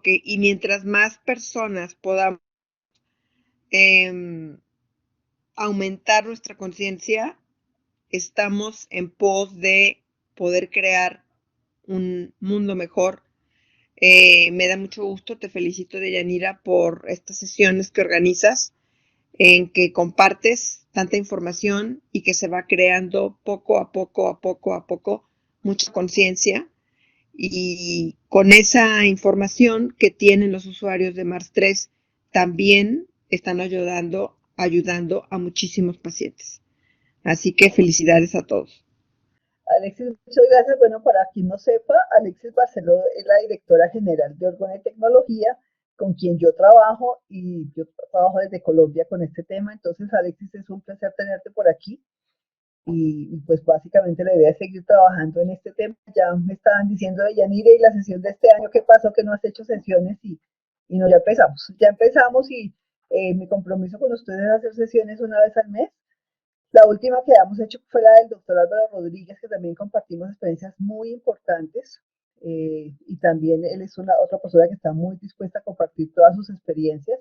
y mientras más personas podamos aumentar nuestra conciencia, estamos en pos de poder crear un mundo mejor. Me da mucho gusto, te felicito, Deyanira, por estas sesiones que organizas, en que compartes tanta información y que se va creando poco a poco mucha conciencia, y con esa información que tienen los usuarios de Mars 3 también están ayudando a muchísimos pacientes. Así que felicidades a todos. Alexis, muchas gracias. Bueno, para quien no sepa, Alexis Barceló es la directora general de Orgone Tecnología, con quien yo trabajo, y yo trabajo desde Colombia con este tema. Entonces, Alexis, es un placer tenerte por aquí. Y pues básicamente la idea es seguir trabajando en este tema. Ya me estaban diciendo de Yanire y la sesión de este año, ¿qué pasó? Que no has hecho sesiones, y no, ya empezamos, y mi compromiso con ustedes es hacer sesiones una vez al mes. La última que hemos hecho fue la del doctor Álvaro Rodríguez, que también compartimos experiencias muy importantes, y también él es otra persona que está muy dispuesta a compartir todas sus experiencias,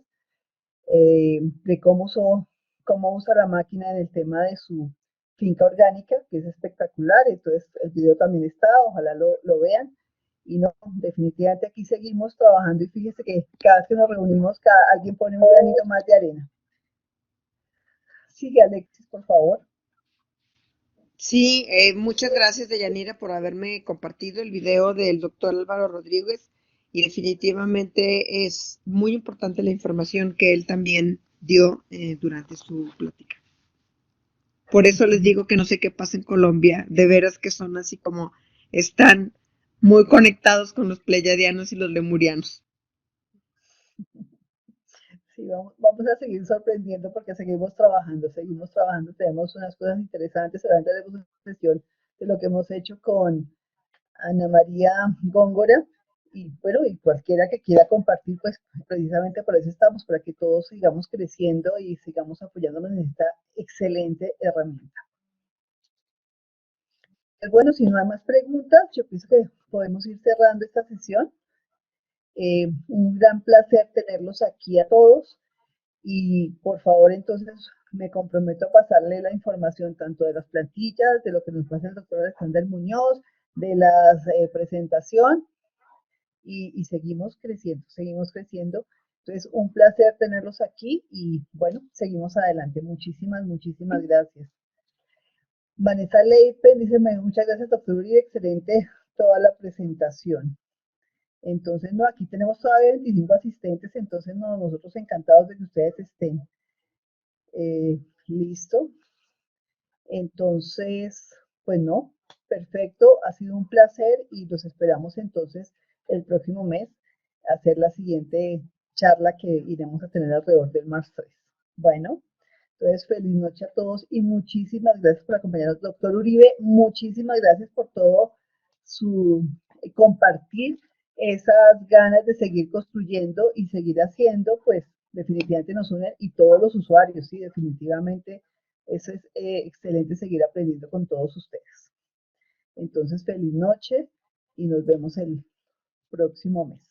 de cómo usa la máquina en el tema de su finca orgánica, que es espectacular. Entonces el video también está, ojalá lo vean. Y no, definitivamente aquí seguimos trabajando, y fíjese que cada vez que nos reunimos, alguien pone un granito más de arena. Sigue, Alexis, por favor. Sí, muchas gracias, Deyanira, por haberme compartido el video del doctor Álvaro Rodríguez, y definitivamente es muy importante la información que él también dio durante su plática. Por eso les digo que no sé qué pasa en Colombia, de veras que son así como están muy conectados con los pleyadianos y los lemurianos. Sí, vamos a seguir sorprendiendo porque seguimos trabajando, tenemos unas cosas interesantes. Ahora tenemos una sesión de lo que hemos hecho con Ana María Góngora, y bueno, y cualquiera que quiera compartir, pues precisamente por eso estamos, para que todos sigamos creciendo y sigamos apoyándonos en esta excelente herramienta. Bueno, si no hay más preguntas, yo pienso que podemos ir cerrando esta sesión. Un gran placer tenerlos aquí a todos. Y por favor, entonces, me comprometo a pasarle la información tanto de las plantillas, de lo que nos pasa el doctor Alexander Muñoz, de la presentación, y seguimos creciendo, seguimos creciendo. Entonces, un placer tenerlos aquí, y bueno, seguimos adelante. Muchísimas gracias. Vanessa Leipen dice: muchas gracias, doctor Uribe, excelente toda la presentación. Entonces, no, aquí tenemos todavía 25 asistentes, entonces no, nosotros encantados de que ustedes estén. Listo. Entonces, pues no, perfecto, ha sido un placer y los esperamos entonces el próximo mes a hacer la siguiente charla que iremos a tener alrededor del Mars 3. Bueno, entonces feliz noche a todos y muchísimas gracias por acompañarnos. Doctor Uribe, muchísimas gracias por todo su compartir esas ganas de seguir construyendo y seguir haciendo, pues definitivamente nos unen y todos los usuarios, sí, definitivamente eso es excelente seguir aprendiendo con todos ustedes. Entonces, feliz noche y nos vemos el próximo mes.